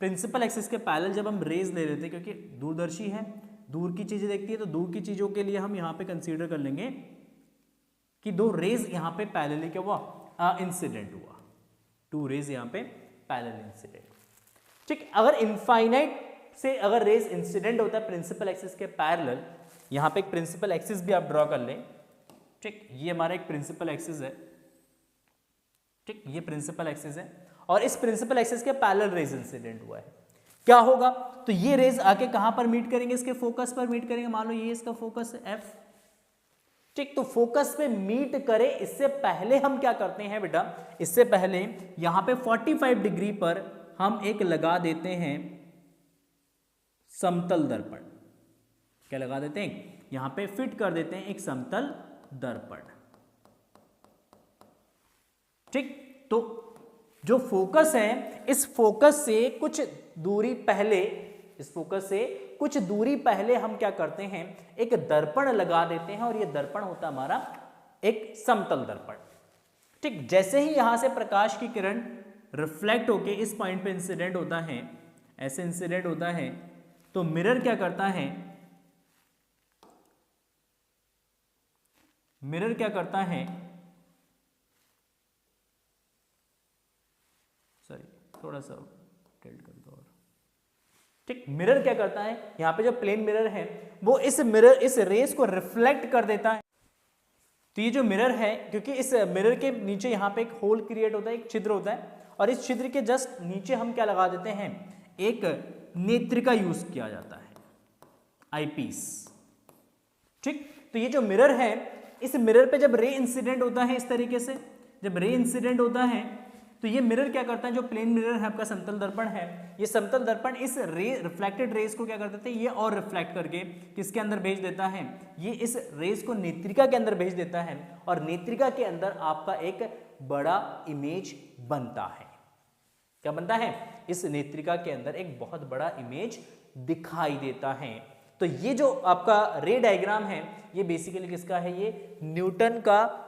प्रिंसिपल एक्सिस के पैरेलल जब हम रेज ले लेते हैं, क्योंकि दूरदर्शी है, दूर की चीजें देखती है, तो दूर की चीजों के लिए हम यहां पे कंसीडर कर लेंगे कि दो रेज यहां पे पैरेलल क्या हुआ, इंसिडेंट हुआ, टू रेज यहां पे पैरेलल इंसिडेंट, ठीक। अगर इनफाइनाइट से अगर रेज इंसिडेंट होता है प्रिंसिपल एक्सिस के पैरेलल, यहां पे एक प्रिंसिपल एक्सिस भी आप ड्रॉ कर लें, ठीक। ये हमारा एक प्रिंसिपल एक्सिस है, ठीक, ये प्रिंसिपल एक्सिस है, और इस प्रिंसिपल एक्सिस के पैरेलल रेज इंसिडेंट हुआ है। क्या होगा, तो ये रेज आके कहां पर मीट करेंगे, इसके फोकस पर मीट करेंगे। मान लो ये इसका फोकस है एफ, ठीक। तो फोकस पे मीट करे, इससे पहले हम क्या करते हैं बेटा, इससे पहले यहां पे 45 डिग्री पर हम एक लगा देते हैं समतल दर्पण। क्या लगा देते हैं, यहां पे फिट कर देते हैं एक समतल दर्पण, ठीक। तो जो फोकस है, इस फोकस से कुछ दूरी पहले, इस फोकस से कुछ दूरी पहले हम क्या करते हैं, एक दर्पण लगा देते हैं, और ये दर्पण होता है हमारा एक समतल दर्पण, ठीक। जैसे ही यहां से प्रकाश की किरण रिफ्लेक्ट होके इस पॉइंट पे इंसिडेंट होता है, ऐसे इंसिडेंट होता है, तो मिरर क्या करता है, मिरर क्या करता है, सॉरी थोड़ा सा टिल्ट कर दो और, ठीक। मिरर क्या करता है, यहां पे जो प्लेन मिरर है वो इस मिरर, इस रेस को रिफ्लेक्ट कर देता है। तो ये जो मिरर है, क्योंकि इस मिरर के नीचे यहां पे एक होल क्रिएट होता है, एक छिद्र होता है, और इस छिद्र के जस्ट नीचे हम क्या लगा देते हैं, एक नेत्रिका यूज किया जाता है, आईपीस, ठीक। तो ये जो मिरर है, इस मिरर पे जब रे इंसिडेंट होता है, इस तरीके से जब रे इंसिडेंट होता है, तो ये मिरर क्या करता है, जो प्लेन मिरर है आपका समतल दर्पण है, ये समतल दर्पण इस रे रिफ्लेक्टेड रेस को क्या कर देते हैं, ये और रिफ्लेक्ट करके किसके अंदर भेज देता है, ये इस रेस को नेत्रिका के अंदर भेज देता है, और नेत्रिका के अंदर आपका एक बड़ा इमेज बनता है। क्या बनता है, इस नेत्रिका के अंदर एक बहुत बड़ा इमेज दिखाई देता है। तो ये जो आपका रे डायग्राम है, ये बेसिकली किसका है, ये न्यूटन का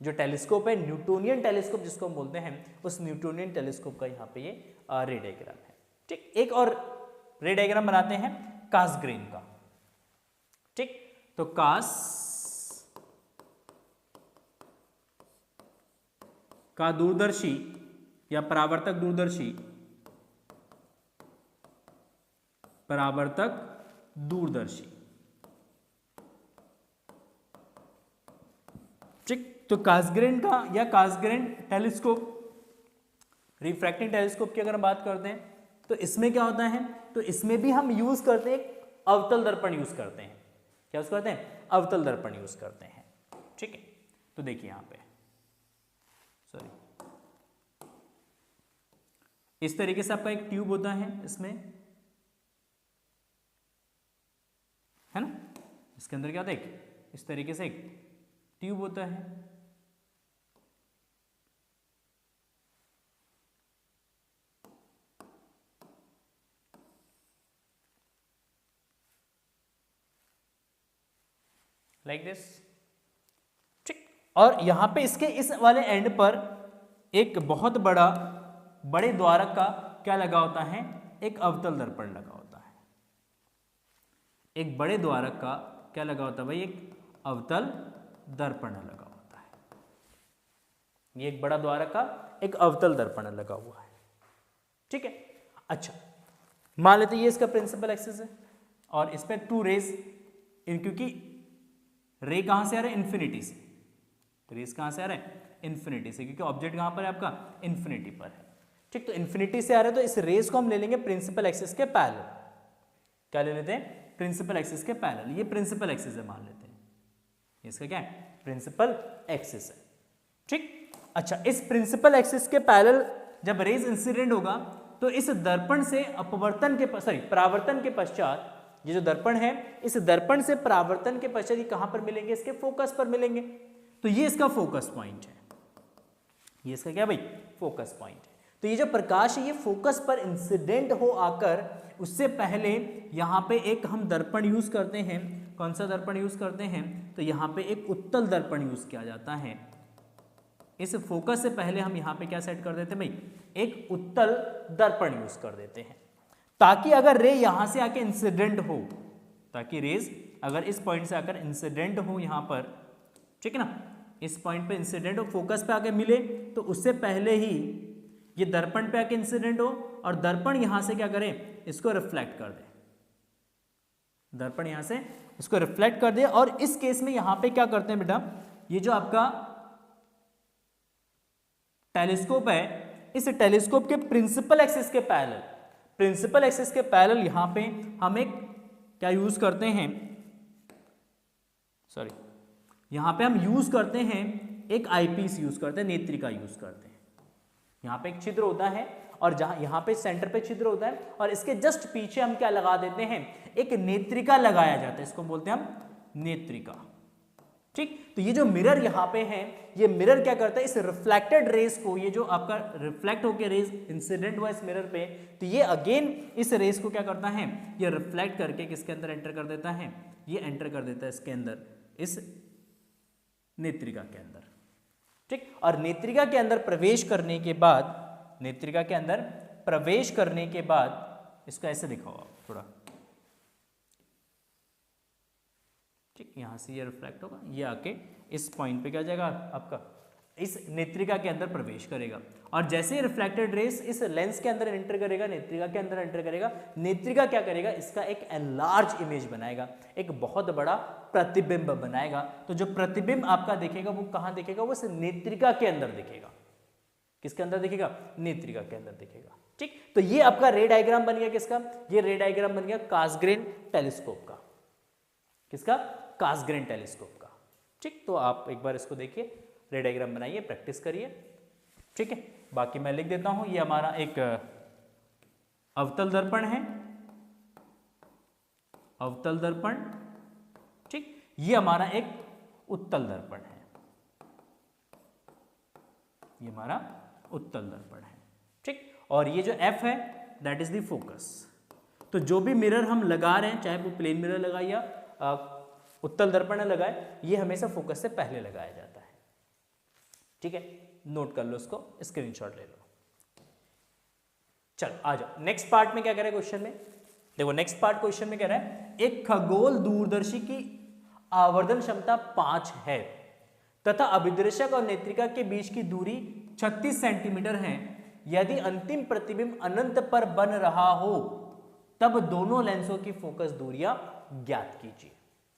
जो टेलीस्कोप है, न्यूटोनियन टेलीस्कोप जिसको हम बोलते हैं, उस न्यूटोनियन टेलीस्कोप का यहाँ पे ये रे डायग्राम है, ठीक। एक और रे डायग्राम बनाते हैं कासग्रेन का, ठीक। तो कास का दूरदर्शी या परावर्तक दूरदर्शी, परावर्तक दूरदर्शी, ठीक। तो कासग्रेन का या कासग्रेन टेलीस्कोप, रिफ्रैक्टिंग टेलीस्कोप की अगर हम बात करते हैं, तो इसमें क्या होता है, तो इसमें भी हम यूज करते हैं अवतल दर्पण यूज करते हैं। क्या यूज करते हैं? अवतल दर्पण यूज करते हैं। ठीक है, तो देखिए यहां पे सॉरी, इस तरीके से आपका एक ट्यूब होता है इसमें, है ना, इसके अंदर क्या होता है, इस तरीके से एक ट्यूब होता है। Like this. ठीक, और यहां पे इसके इस वाले एंड पर एक बहुत बड़े द्वारक का क्या लगा होता है, एक अवतल दर्पण लगा होता है। एक बड़े द्वारक का क्या लगा होता है भाई, एक अवतल दर्पण लगा होता है। ये एक बड़ा द्वारक का एक अवतल दर्पण लगा हुआ है। ठीक है, अच्छा मान लेते ये इसका प्रिंसिपल एक्सिस है और इस पे टू रेज, क्योंकि रे कहां से आ रहा है, इन्फिनिटी से, रेस कहां से आ रहा है, इन्फिनिटी से, क्योंकि ऑब्जेक्ट कहां पर है आपका, इन्फिनिटी पर है। ठीक, तो इन्फिनिटी से आ रहा है, तो इस रेस को हम ले लेंगे प्रिंसिपल एक्सिस के पैरेलल। क्या ले लेते हैं, प्रिंसिपल एक्सिस के पैरेलल। ये प्रिंसिपल एक्सिस है मान लेते हैं, इसका क्या है, प्रिंसिपल एक्सिस है। ठीक, अच्छा इस प्रिंसिपल एक्सिस के पैरेलल जब रेज इंसिडेंट होगा तो इस दर्पण से अपवर्तन के परावर्तन के पश्चात, ये जो दर्पण है इस दर्पण से परावर्तन के पश्चात ये कहां पर मिलेंगे, इसके फोकस पर मिलेंगे। तो ये इसका फोकस पॉइंट है, ये इसका क्या भाई, फोकस पॉइंट है। तो ये जो प्रकाश है ये फोकस पर इंसिडेंट हो आकर, उससे पहले यहां पे एक हम दर्पण यूज करते हैं। कौन सा दर्पण यूज करते हैं, तो यहां पे एक उत्तल दर्पण यूज किया जाता है। इस फोकस से पहले हम यहां पे क्या सेट कर देते हैं भाई, एक उत्तल दर्पण यूज कर देते हैं, ताकि अगर रे यहां से आके इंसिडेंट हो, ताकि रेज अगर इस पॉइंट से आकर इंसिडेंट हो यहां पर, ठीक है ना, इस पॉइंट पे इंसिडेंट हो, फोकस पे आके मिले, तो उससे पहले ही ये दर्पण पे आके इंसिडेंट हो और दर्पण यहां से क्या करे, इसको रिफ्लेक्ट कर दे, दर्पण यहां से इसको रिफ्लेक्ट कर दे। और इस केस में यहां पे क्या करते हैं बेटा, ये जो आपका टेलीस्कोप है, इस टेलीस्कोप के प्रिंसिपल एक्सिस के पैरेलल, प्रिंसिपल एक्सिस के पैरेलल यहां पे हम एक क्या यूज करते हैं, सॉरी यहां पे हम यूज करते हैं एक आईपीस यूज करते हैं, नेत्रिका यूज करते हैं। यहां पे एक छिद्र होता है और जहां यहां पे सेंटर पे छिद्र होता है और इसके जस्ट पीछे हम क्या लगा देते हैं, एक नेत्रिका लगाया जाता है, इसको बोलते हैं हम नेत्रिका। ठीक, तो ये जो मिरर यहां पे है, ये मिरर क्या करता है, इस रिफ्लेक्टेड रेस को, ये जो आपका रिफ्लेक्ट होकर रेस इंसिडेंट हुआ इस मिरर पे, तो ये अगेन इस रेस को क्या करता है, ये रिफ्लेक्ट करके किसके अंदर एंटर कर देता है, ये एंटर कर देता है इसके अंदर, इस नेत्रिका के अंदर। ठीक, और नेत्रिका के अंदर प्रवेश करने के बाद, नेत्रिका के अंदर प्रवेश करने के बाद इसको ऐसे दिखाओ थोड़ा, ठीक, यहां से ये रिफ्लेक्ट होगा, ये आके इस पॉइंट पे क्या जाएगा आपका, इस नेत्रिका के अंदर प्रवेश करेगा। और जैसे ही रिफ्लेक्टेड रेस इस लेंस के अंदर एंटर करेगा, नेत्रिका के अंदर एंटर करेगा, नेत्रिका क्या करेगा, इसका एक एनलार्ज इमेज बनाएगा, एक बहुत बड़ा प्रतिबिंब बनाएगा। तो जो प्रतिबिंब आपका दिखेगा वो कहां दिखेगा, वो इस नेत्रिका के अंदर दिखेगा। किसके अंदर दिखेगा, नेत्रिका के अंदर दिखेगा। ठीक, तो ये आपका रे डायग्राम बन गया, किसका, ये रे डायग्राम बन गया कासग्रेन टेलीस्कोप का। किसका, कासग्रेन टेलीस्कोप का। ठीक, तो आप एक बार इसको देखिए, रे डायग्राम बनाइए, प्रैक्टिस करिए। ठीक है, बाकी मैं लिख देता हूं, ये हमारा एक अवतल दर्पण है, अवतल दर्पण। ठीक, ये हमारा एक उत्तल दर्पण है, ये हमारा उत्तल दर्पण है। ठीक, और ये जो F है दैट इज द फोकस। तो जो भी मिरर हम लगा रहे हैं, चाहे वो प्लेन मिरर लगाए या उत्तल दर्पण लगाए, ये हमेशा फोकस से पहले लगाया जाता है। ठीक है, नोट कर लो इसको, स्क्रीनशॉट ले लो। चलो आ जाओ नेक्स्ट पार्ट में, क्या कह रहा है क्वेश्चन में, देखो नेक्स्ट पार्ट क्वेश्चन में कह रहा है, एक खगोल दूरदर्शी की आवर्धन क्षमता 5 है तथा अभिदर्शक और नेत्रिका के बीच की दूरी 36 सेंटीमीटर है। यदि अंतिम प्रतिबिंब अनंत पर बन रहा हो तब दोनों लेंसों की फोकस दूरियां ज्ञात कीजिए।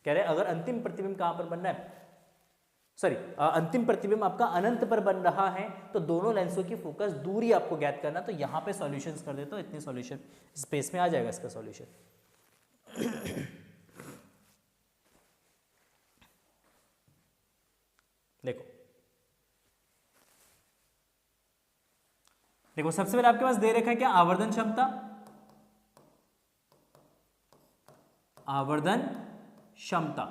कह रहे हैं अगर अंतिम प्रतिबिंब कहां पर बनना है, सॉरी अंतिम प्रतिबिंब आपका अनंत पर बन रहा है, तो दोनों लेंसों की फोकस दूरी आपको ज्ञात करना। तो यहां पे सॉल्यूशंस कर देता हूं, इतने सॉल्यूशन स्पेस में आ जाएगा इसका सॉल्यूशन। देखो देखो सबसे पहले आपके पास दे रखा है क्या, आवर्धन क्षमता, आवर्धन क्षमता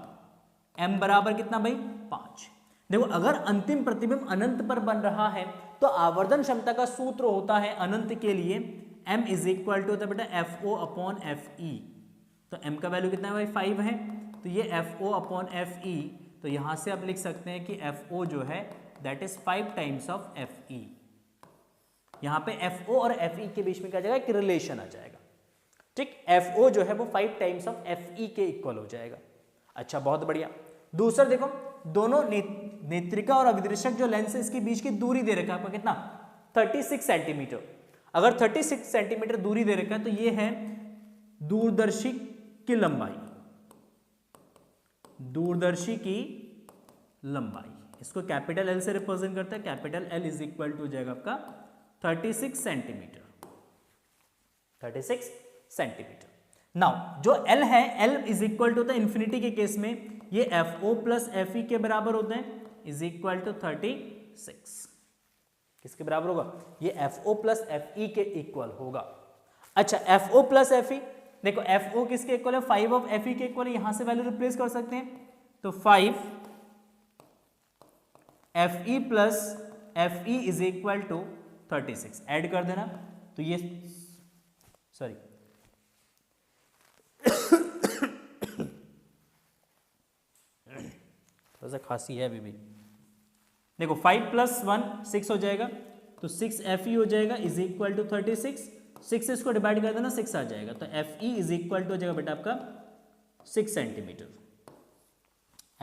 m बराबर कितना भाई 5। देखो अगर अंतिम प्रतिबिंब अनंत पर बन रहा है तो आवर्धन क्षमता का सूत्र होता है अनंत के लिए m इज इक्वल टू होता है बेटा FO अपॉन FE। तो m का वैल्यू कितना है भाई 5 है, तो ये FO अपॉन FE, तो यहां से आप लिख सकते हैं कि FO जो है that is 5 times of FE। यहां पे FO और FE के बीच में क्या जाएगा, एक रिलेशन आ जाएगा, ठीक। FO जो है वो 5 टाइम्स ऑफ FE के इक्वल हो जाएगा। अच्छा बहुत बढ़िया। दूसरा देखो दोनों नेत्रिका और अभिदृशक जो लेंस है इसके बीच की दूरी दे रखा है आपको कितना 36 सेंटीमीटर। अगर 36 सेंटीमीटर दूरी दे रखा है तो ये है दूरदर्शी की लंबाई, दूरदर्शी की लंबाई, इसको कैपिटल L से रिप्रेजेंट करता है। Capital L is equal to हो जाएगा आपका 36 सेंटीमीटर, 36 सेंटीमीटर। नाउ जो L है, L इज इक्वल टू होता है इंफिनिटी के केस में ये FO प्लस FE के बराबर होते हैं, इज इक्वल टू 36। किसके बराबर होगा, ये FO प्लस FE के इक्वल होगा। अच्छा FO प्लस FE, देखो FO किसके इक्वल है, 5 ऑफ FE के इक्वल है, यहां से वैल्यू रिप्लेस कर सकते हैं, तो 5 FE plus FE is equal to 36 add कर देना। तो ये सॉरी थोड़ा सा खांसी है अभी भी। देखो 5 प्लस 1 6 हो जाएगा, तो 6 FE हो जाएगा इज इक्वल टू 36। 6 से इसको डिवाइड कर देना 6 आ जाएगा, तो FE इज इक्वल टू हो जाएगा बेटा आपका 6 सेंटीमीटर।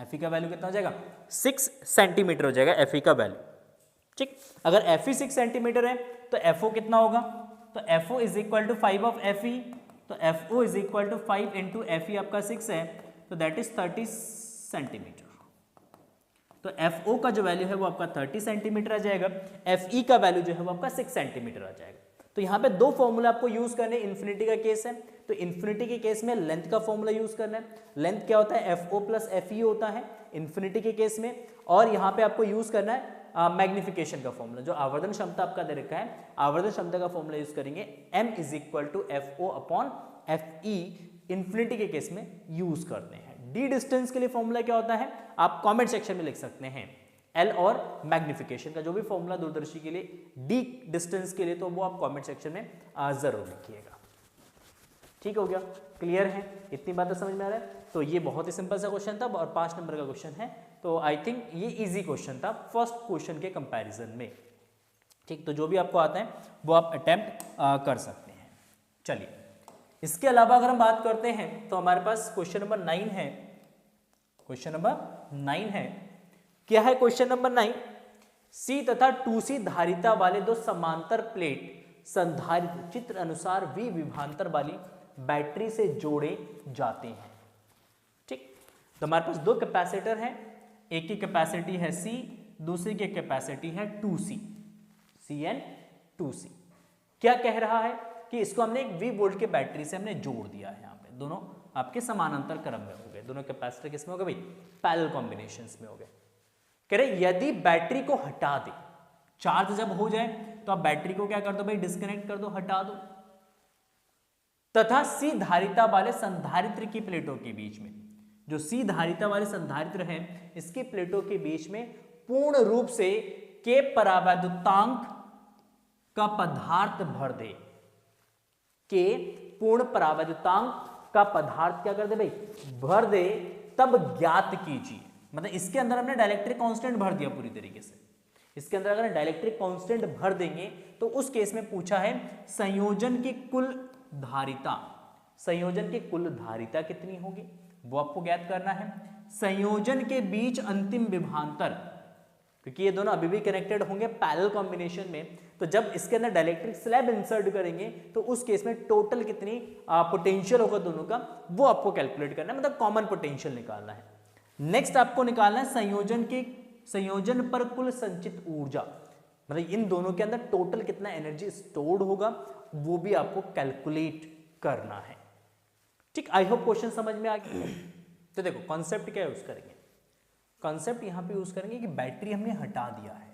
FE का वैल्यू कितना हो जाएगा 6 सेंटीमीटर हो जाएगा FE का वैल्यू, ठीक। अगर FE 6 सेंटीमीटर है तो FO कितना होगा, तो FO is equal to 5 of FE, तो FO is equal to 5 into FE आपका 6 है, तो दैट इज 30 सेंटीमीटर। तो FO का जो वैल्यू है वो आपका 30 सेंटीमीटर आ जाएगा, FE का वैल्यू जो है वो आपका 6 सेंटीमीटर आ जाएगा। तो यहाँ पे दो फॉर्मूला आपको यूज करने, इन्फिनिटी का केस है तो इन्फिनिटी के केस में लेंथ का फॉर्मूला यूज करना है। लेंथ क्या होता है, FO प्लस FE होता है इन्फिनिटी के केस में, और यहाँ पे आपको यूज करना है मैग्निफिकेशन का फॉर्मूला। जो आवर्धन क्षमता आपका दे रखा है, आवर्धन क्षमता का फॉर्मूला यूज करेंगे, m is equal to FO upon FE infinity के केस में यूज करते हैं। डी डिस्टेंस के लिए फॉर्मूला क्या होता है, आप कमेंट सेक्शन में लिख सकते हैं। L और मैग्निफिकेशन का जो भी फॉर्मूला दूरदर्शी के लिए, डी डिस्टेंस के लिए, तो वो आप कमेंट सेक्शन में जरूर लिखिएगा। ठीक हो गया, क्लियर है, इतनी बातें समझ में आ रहा है। तो ये बहुत ही सिंपल सा क्वेश्चन था और 5 नंबर का क्वेश्चन है, तो आई थिंक ये इजी क्वेश्चन था फर्स्ट क्वेश्चन के कंपैरिजन में। ठीक, तो जो भी आपको आता है वो आप अटेम्प्ट कर सकते हैं। चलिए इसके अलावा अगर हम बात करते हैं तो हमारे पास क्वेश्चन नंबर 9 है। क्वेश्चन नंबर 9 है, क्या है क्वेश्चन नंबर 9, C तथा 2C धारिता वाले दो समांतर प्लेट संधारित्र चित्र अनुसार V विभवांतर वाली बैटरी से जोड़े जाते हैं। ठीक, तो हमारे पास दो कैपेसिटर हैं, एक की कैपेसिटी है C, दूसरी की कैपेसिटी है 2C, CN2C। क्या कह रहा है कि इसको हमने एक V वोल्ट के बैटरी से हमने जोड़ दिया है। यहाँ पे दोनों आपके समानांतर क्रम में हो गए, दोनों कैपेसिटर किसमें हो गए भाई, पैरेलल कॉम्बिनेशंस में हो गए। कह रहे यदि बैटरी को हटा दे, चार्ज जब हो जाए तो आप बैटरी को क्या कर दो भाई, डिस्कनेक्ट कर दो, हटा दो, तथा C धारिता वाले संधारित्र की प्लेटों के बीच में, जो C धारिता वाले संधारित्र है इसकी प्लेटों के बीच में पूर्ण रूप से K परावैद्युतांक का पदार्थ भर दे, K पूर्ण परावैद्युतांक का पदार्थ क्या कर दे भाई, भर दे, तब ज्ञात कीजिए। मतलब इसके अंदर हमने डाइलेक्ट्रिक कांस्टेंट भर दिया पूरी तरीके से। इसके अंदर अगर डाइलेक्ट्रिक कांस्टेंट भर देंगे तो उस केस में पूछा है संयोजन की कुल धारिता, संयोजन की कुल धारिता कितनी होगी वो आपको ज्ञात करना है। संयोजन के बीच अंतिम विभवांतर, क्योंकि ये दोनों अभी भी कनेक्टेड होंगे पैरेलल कॉम्बिनेशन में, तो जब इसके अंदर डाइलेक्ट्रिक स्लैब इंसर्ट करेंगे तो उस केस में टोटल कितनी पोटेंशियल होगा दोनों का, वो आपको कैलकुलेट करना है, मतलब कॉमन पोटेंशियल निकालना है। नेक्स्ट आपको निकालना है संयोजन की संयोजन पर कुल संचित ऊर्जा, मतलब इन दोनों के अंदर टोटल कितना एनर्जी स्टोर्ड होगा वो भी आपको कैलकुलेट करना है। ठीक, आई होप क्वेश्चन समझ में आ गया। तो देखो कॉन्सेप्ट क्या यूज करेंगे, कॉन्सेप्ट यहां पे यूज करेंगे कि बैटरी हमने हटा दिया है,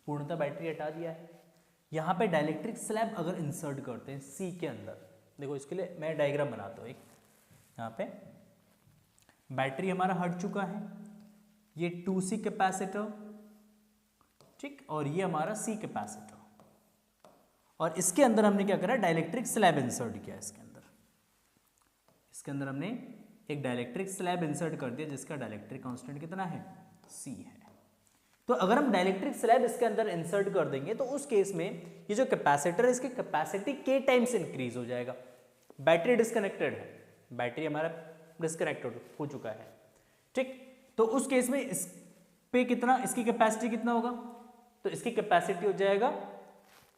पूर्णतः बैटरी हटा दिया है। यहां पे डाइलेक्ट्रिक स्लैब अगर इंसर्ट करते हैं सी के अंदर, देखो इसके लिए मैं डायग्राम बनाता हूं एक। यहाँ पे बैटरी हमारा हट चुका है, ये 2C कैपेसिटर, ठीक, और ये हमारा C कैपेसिटर, और इसके अंदर हमने क्या करा, डाइलेक्ट्रिक स्लैब इंसर्ट किया। इसके अंदर हमने एक डाइलेक्ट्रिक स्लैब इंसर्ट कर दिया जिसका डाइलेक्ट्रिक कांस्टेंट कितना है, C है। तो अगर हम डाइलेक्ट्रिक स्लैब इसके अंदर इंसर्ट कर देंगे तो उस केस में ये जो कैपेसिटर है इसकी कैपेसिटी K टाइम्स इंक्रीज हो जाएगा। बैटरी डिस्कनेक्टेड है, बैटरी हमारा डिस्कनेक्टेड हो चुका है, ठीक। तो उस केस में इस पे कितना, इसकी कैपेसिटी कितना होगा, तो इसकी कैपेसिटी हो जाएगा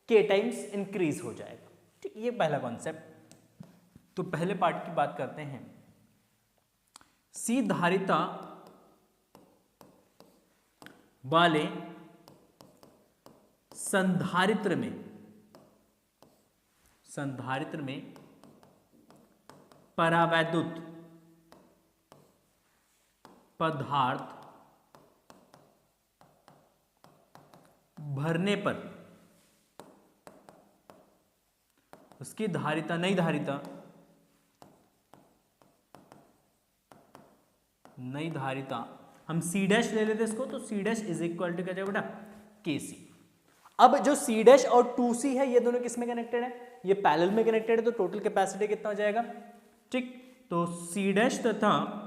K टाइम्स इंक्रीज हो जाएगा, ठीक। ये पहला कॉन्सेप्ट। तो पहले पार्ट की बात करते हैं। C धारिता वाले संधारित्र में परावैद्युत पदार्थ भरने पर उसकी धारिता, नई धारिता हम C डैश ले लेते इसको, तो C dash is equal to क्या जाएगा बेटा, KC। अब जो C डैश और 2C है ये दोनों किस में कनेक्टेड है, ये पैरेलल में कनेक्टेड है, तो टोटल कैपेसिटी कितना हो जाएगा, ठीक। तो C डैश तथा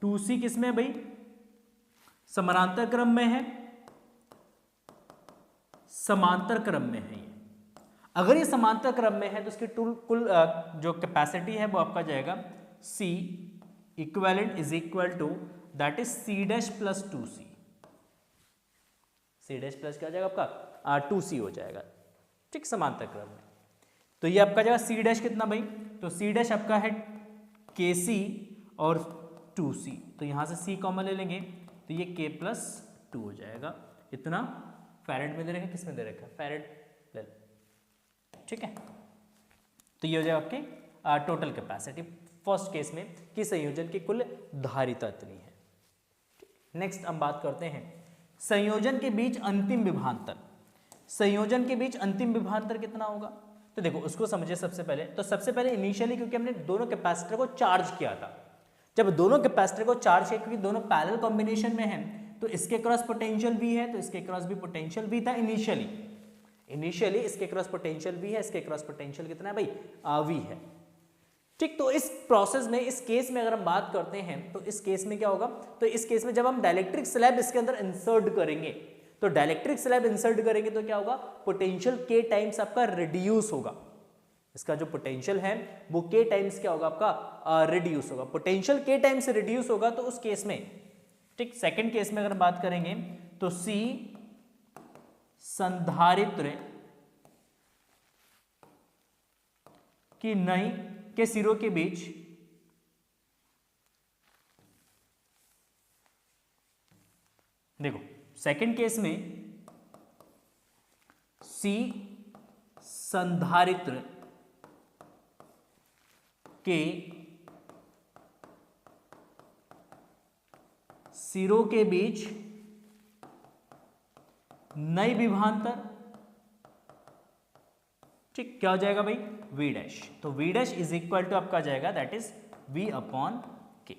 2C किस में है भाई, समानांतर क्रम में है, समांतर क्रम में है ये। अगर ये समांतर क्रम में है तो इसकी कुल जो कैपेसिटी है वो आपका जाएगा C equivalent is equal to that is C dash plus 2C। C dash plus क्या हो जाएगा आपका 2C हो जाएगा, ठीक, समांतर क्रम में। तो ये आपका जाएगा C डैश कितना भाई, तो C डैश आपका है KC और 2C, तो यहां से C कॉमन ले लेंगे तो ये K प्लस 2 हो जाएगा। इतना फैरेड में दे रखा है, किस में दे रखा है, फैरेड ले लो, ठीक है। तो ये हो जाएगा आपके टोटल कैपेसिटी फर्स्ट केस में कि संयोजन की कुल धारिता इतनी है। नेक्स्ट हम बात करते हैं संयोजन के बीच अंतिम विभवांतर। संयोजन के बीच अंतिम विभवांतर कितना होगा, तो देखो उसको समझिए। सबसे पहले इनिशियली क्योंकि हमने दोनों कैपेसिटर को चार्ज किया था, जब दोनों कैपेसिटर को चार्ज किया क्योंकि दोनों पैरेलल कॉम्बिनेशन में हैं तो इसके क्रॉस पोटेंशियल भी है, तो इसके क्रॉस भी पोटेंशियल भी था इनिशियली इसके क्रॉस पोटेंशियल भी है, इसके क्रॉस पोटेंशियल कितना है भाई V है, ठीक। तो इस प्रोसेस में, इस केस में अगर हम बात करते हैं तो इस केस में क्या होगा, तो इस केस में जब हम डाइलेक्ट्रिक स्लैब इसके अंदर इंसर्ट करेंगे तो डाइलेक्ट्रिक स्लैब इंसर्ट करेंगे तो क्या होगा, पोटेंशियल K टाइम्स आपका रिड्यूस होगा। इसका जो पोटेंशियल है वो K टाइम्स क्या होगा आपका रिड्यूस होगा। पोटेंशियल K टाइम्स रिड्यूस होगा तो उस केस में, ठीक, सेकंड केस में अगर बात करेंगे तो C संधारित्र की नई के सिरों के बीच देखो सेकंड केस में C संधारित्र के सिरों के बीच नई विभवांतर, ठीक, क्या हो जाएगा भाई, V डैश। तो V dash is equal to आपका जाएगा that is V upon K।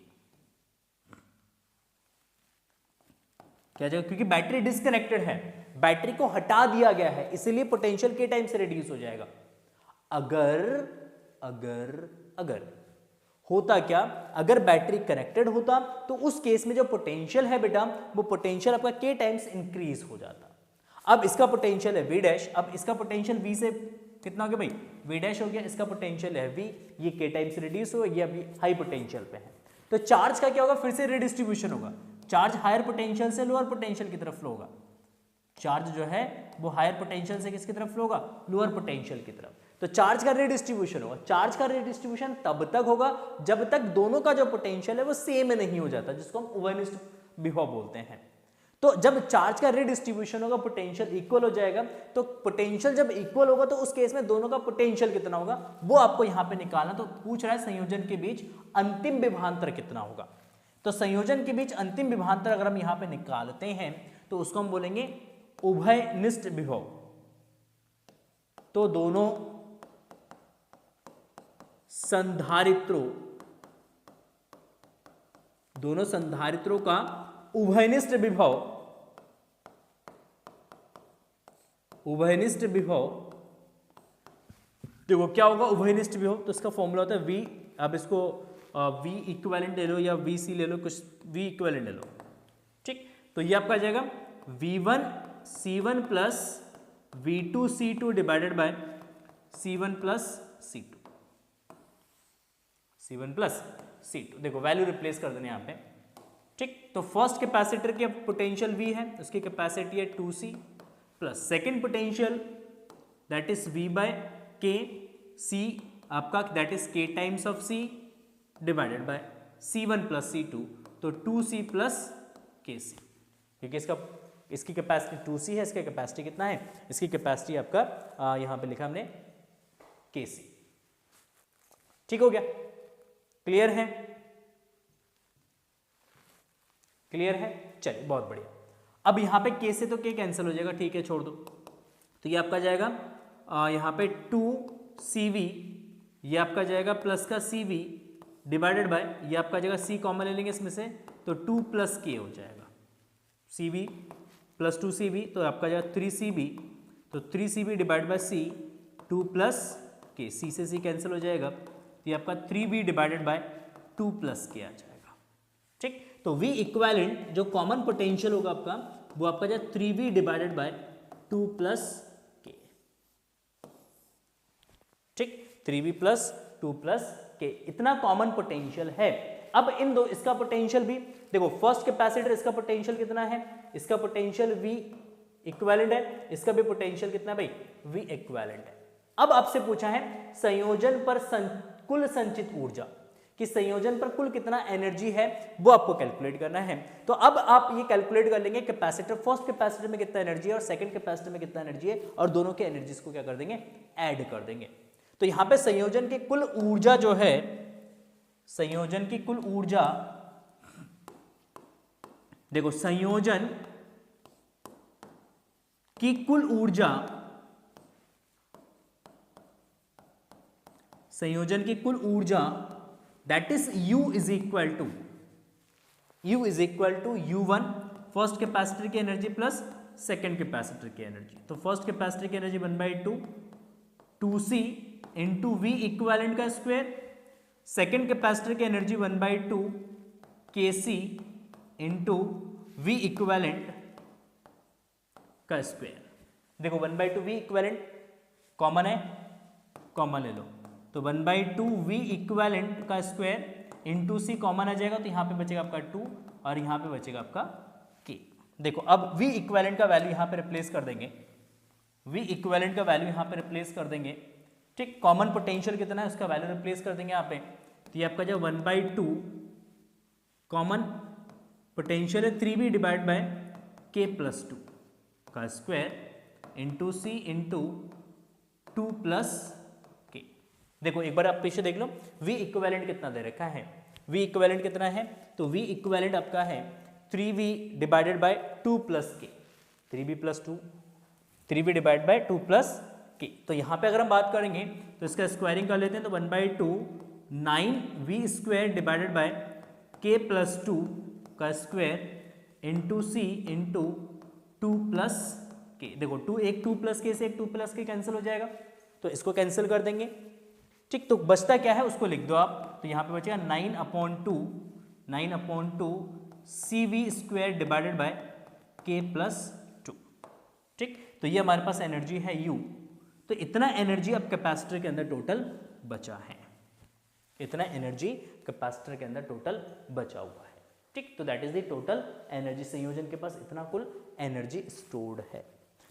क्या जाएगा, क्योंकि बैटरी डिस्कनेक्टेड है, बैटरी को हटा दिया गया है, इसलिए पोटेंशियल K टाइम से रिड्यूस हो जाएगा। अगर होता क्या, अगर बैटरी कनेक्टेड होता तो उस केस में जो पोटेंशियल है बेटा वो पोटेंशियल आपका K टाइम्स इंक्रीज हो जाता। अब इसका पोटेंशियल है V डैश, अब इसका पोटेंशियल V से कितना हो गया भाई, V डैश हो गया, इसका पोटेंशियल है V, ये K टाइम्स रिड्यूस हो, ये अभी हाई पोटेंशियल पे है। तो चार्ज का क्या होगा, फिर से रिडिस्ट्रीब्यूशन होगा, चार्ज हायर पोटेंशियल से लोअर पोटेंशियल की तरफ फ्लो होगा। चार्ज जो है वो हायर पोटेंशियल से किसकी तरफ फ्लो होगा, लोअर पोटेंशियल की तरफ। तो चार्ज का रिडिस्ट्रीब्यूशन होगा। चार्ज का रिडिस्ट्रीब्यूशन तब तक होगा जब तक दोनों का जो पोटेंशियल है वो सेम नहीं हो जाता, जिसको हम ओवरनिस्ट विभव बोलते हैं। तो जब चार्ज का रिडिस्ट्रीब्यूशन होगा पोटेंशियल इक्वल हो जाएगा, तो पोटेंशियल जब इक्वल होगा तो उस केस में दोनों का पोटेंशियल कितना होगा वो आपको यहां पे निकालना। तो पूछ रहा है संयोजन के बीच अंतिम विभवांतर कितना होगा। तो संयोजन के बीच अंतिम विभवांतर अगर हम यहां पे निकालते हैं तो उसको हम बोलेंगे उभयनिष्ठ विभव। तो दोनों संधारित्रों का उभयनिष्ठ विभव देखो क्या होगा उभयनिष्ठ विभव। तो इसका फॉर्मूला होता है V, अब इसको V इक्विवेलेंट ले लो या VC ले लो, कुछ V इक्विवेलेंट ले लो, ठीक। तो ये आपका आ जाएगा V1 C1 plus V2 C2 divided by C1 plus C2। देखो वैल्यू रिप्लेस कर देने यहाँ पे, ठीक। तो फर्स्ट कैपेसिटर की पोटेंशियल V है, उसकी कैपेसिटी है 2C plus second potential that is V by K, C आपका that is K times of C divided by C1 plus C2, तो 2C प्लस KC, क्योंकि इसकी कैपेसिटी 2C है, इसकी कैपेसिटी कितना है, इसकी कैपेसिटी आपका यहां पे लिखा हमने KC। ठीक हो गया, क्लियर है, क्लियर है, चलिए बहुत बढ़िया। अब यहां पे K से तो K कैंसिल हो जाएगा, ठीक है छोड़ दो। तो ये आपका जाएगा यहां पे 2CV, ये आपका जाएगा प्लस का CV डिवाइडेड बाय ये आपका जाएगा C कॉमन ले लेंगे इसमें से, तो 2 प्लस K हो जाएगा, CV प्लस 2CV, तो आपका जाएगा 3CB, तो 3CB divide by C 2 plus K, C से C कैंसिल हो जाएगा, तो ये आपका 3B divided by 2 plus K आ जाएगा, ठीक। तो V इक्विवेलेंट जो कॉमन पोटेंशियल होगा आपका वो आपका जाएगा 3V divided by 2 plus K, ठीक, 3V प्लस 2 प्लस K, इतना कॉमन पोटेंशियल है। अब इन दो इसका पोटेंशियल भी देखो, फर्स्ट कैपेसिटर इसका पोटेंशियल कितना है, इसका पोटेंशियल V इक्विवेलेंट है, इसका भी पोटेंशियल कितना है भाई V इक्विवेलेंट है। अब आपसे पूछा है संयोजन पर कुल संचित ऊर्जा, कि संयोजन पर कुल कितना एनर्जी है वो आपको कैलकुलेट करना है। तो अब आप ये कैलकुलेट कर लेंगे कैपेसिटर, फर्स्ट कैपेसिटर में कितना एनर्जी है और सेकंड कैपेसिटर में कितना एनर्जी है, और दोनों के एनर्जीज को क्या कर देंगे, ऐड कर देंगे। तो यहां पे संयोजन की कुल ऊर्जा जो है, संयोजन की कुल ऊर्जा देखो, संयोजन की कुल ऊर्जा, संयोजन की कुल ऊर्जा that is U is equal to U1 first capacitor की एनर्जी प्लस सेकेंड कैपेसिटर की एनर्जी। तो फर्स्ट कैपेसिटर की energy 1/2 2C into V equivalent का स्क्वायर, सेकेंड कैपेसिटर की energy 1/2 KC into V equivalent का स्क्वायर। देखो 1/2 V इक्विवेलेंट कॉमन है, common ले लो, तो 1/2 V इक्विवेलेंट का स्क्वायर इंटू C कॉमन आ जाएगा, तो यहाँ पे बचेगा आपका 2 और यहाँ पे बचेगा आपका K। देखो अब V इक्विवेलेंट का वैल्यू यहाँ पे रिप्लेस कर देंगे, V इक्विवेलेंट का वैल्यू यहाँ पे रिप्लेस कर देंगे, ठीक। कॉमन पोटेंशियल कितना है उसका वैल्यू रिप्लेस कर देंगे यहाँ पे, तो ये आपका जो 1/2 कॉमन पोटेंशियल है 3V divide by K plus 2 का square into C into 2 plus K। देखो एक बार आप पीछे देख लो V इक्विवेलेंट कितना दे रखा है, V इक्विवेलेंट कितना है, तो V इक्विवेलेंट आपका है 3V divided by 2 plus K, 3V plus 2, 3V divide by 2 plus K। तो यहाँ पे अगर हम बात करेंगे तो इसका स्क्वायरिंग कर लेते हैं, तो 1/2 9V square divided by K plus 2 का square into C into 2 plus K। देखो 2 प्लस K से एक 2 प्लस K कैंसिल हो जाएगा, तो इसको कैंसिल कर देंगे, ठीक। तो बचता क्या है उसको लिख दो आप, तो यहाँ पे बचेगा 9/2 CV square divided by K plus 2, ठीक। तो ये हमारे पास एनर्जी है U। तो इतना एनर्जी अब कैपेसिटर के अंदर टोटल बचा है, इतना एनर्जी कैपेसिटर के अंदर टोटल बचा हुआ है, ठीक। तो that is the total energy, संयोजन के पास इतना कुल एनर्जी स्टोर्ड है।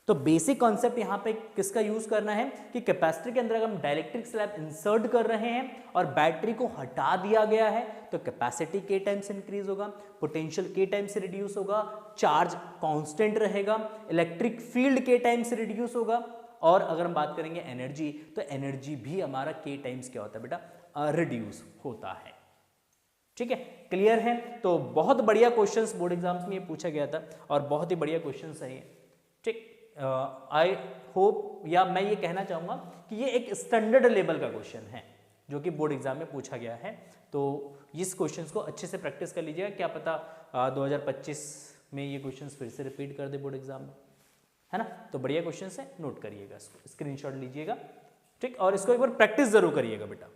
तो बेसिक कॉन्सेप्ट यहां पे किसका यूज करना है कि कैपेसिटर के अंदर अगर हम डाइलेक्ट्रिक स्लैब इंसर्ट कर रहे हैं और बैटरी को हटा दिया गया है तो कैपेसिटी के टाइम्स इंक्रीज होगा, पोटेंशियल के टाइम्स रिड्यूस होगा, चार्ज कांस्टेंट रहेगा, इलेक्ट्रिक फील्ड के टाइम्स रिड्यूस होगा, और अगर हम बात करेंगे एनर्जी तो एनर्जी भी हमारा के टाइम्स क्या होता है बेटा, रिड्यूस होता है। ठीक है, क्लियर है। तो बहुत बढ़िया क्वेश्चंस बोर्ड एग्जाम्स में ये पूछा गया था और बहुत ही बढ़िया क्वेश्चंस है ये। ठीक, आई होप या मैं ये कहना चाहूंगा कि ये एक स्टैंडर्ड लेवल का क्वेश्चन है जो कि बोर्ड एग्जाम में पूछा गया है। तो इस क्वेश्चंस को अच्छे से प्रैक्टिस कर लीजिएगा, क्या पता 2025 में ये क्वेश्चंस फिर से रिपीट कर दे बोर्ड एग्जाम में, है ना। तो बढ़िया क्वेश्चंस है, नोट करिएगा इसको, स्क्रीनशॉट लीजिएगा। ठीक, और इसको एक बार प्रैक्टिस जरूर करिएगा बेटा।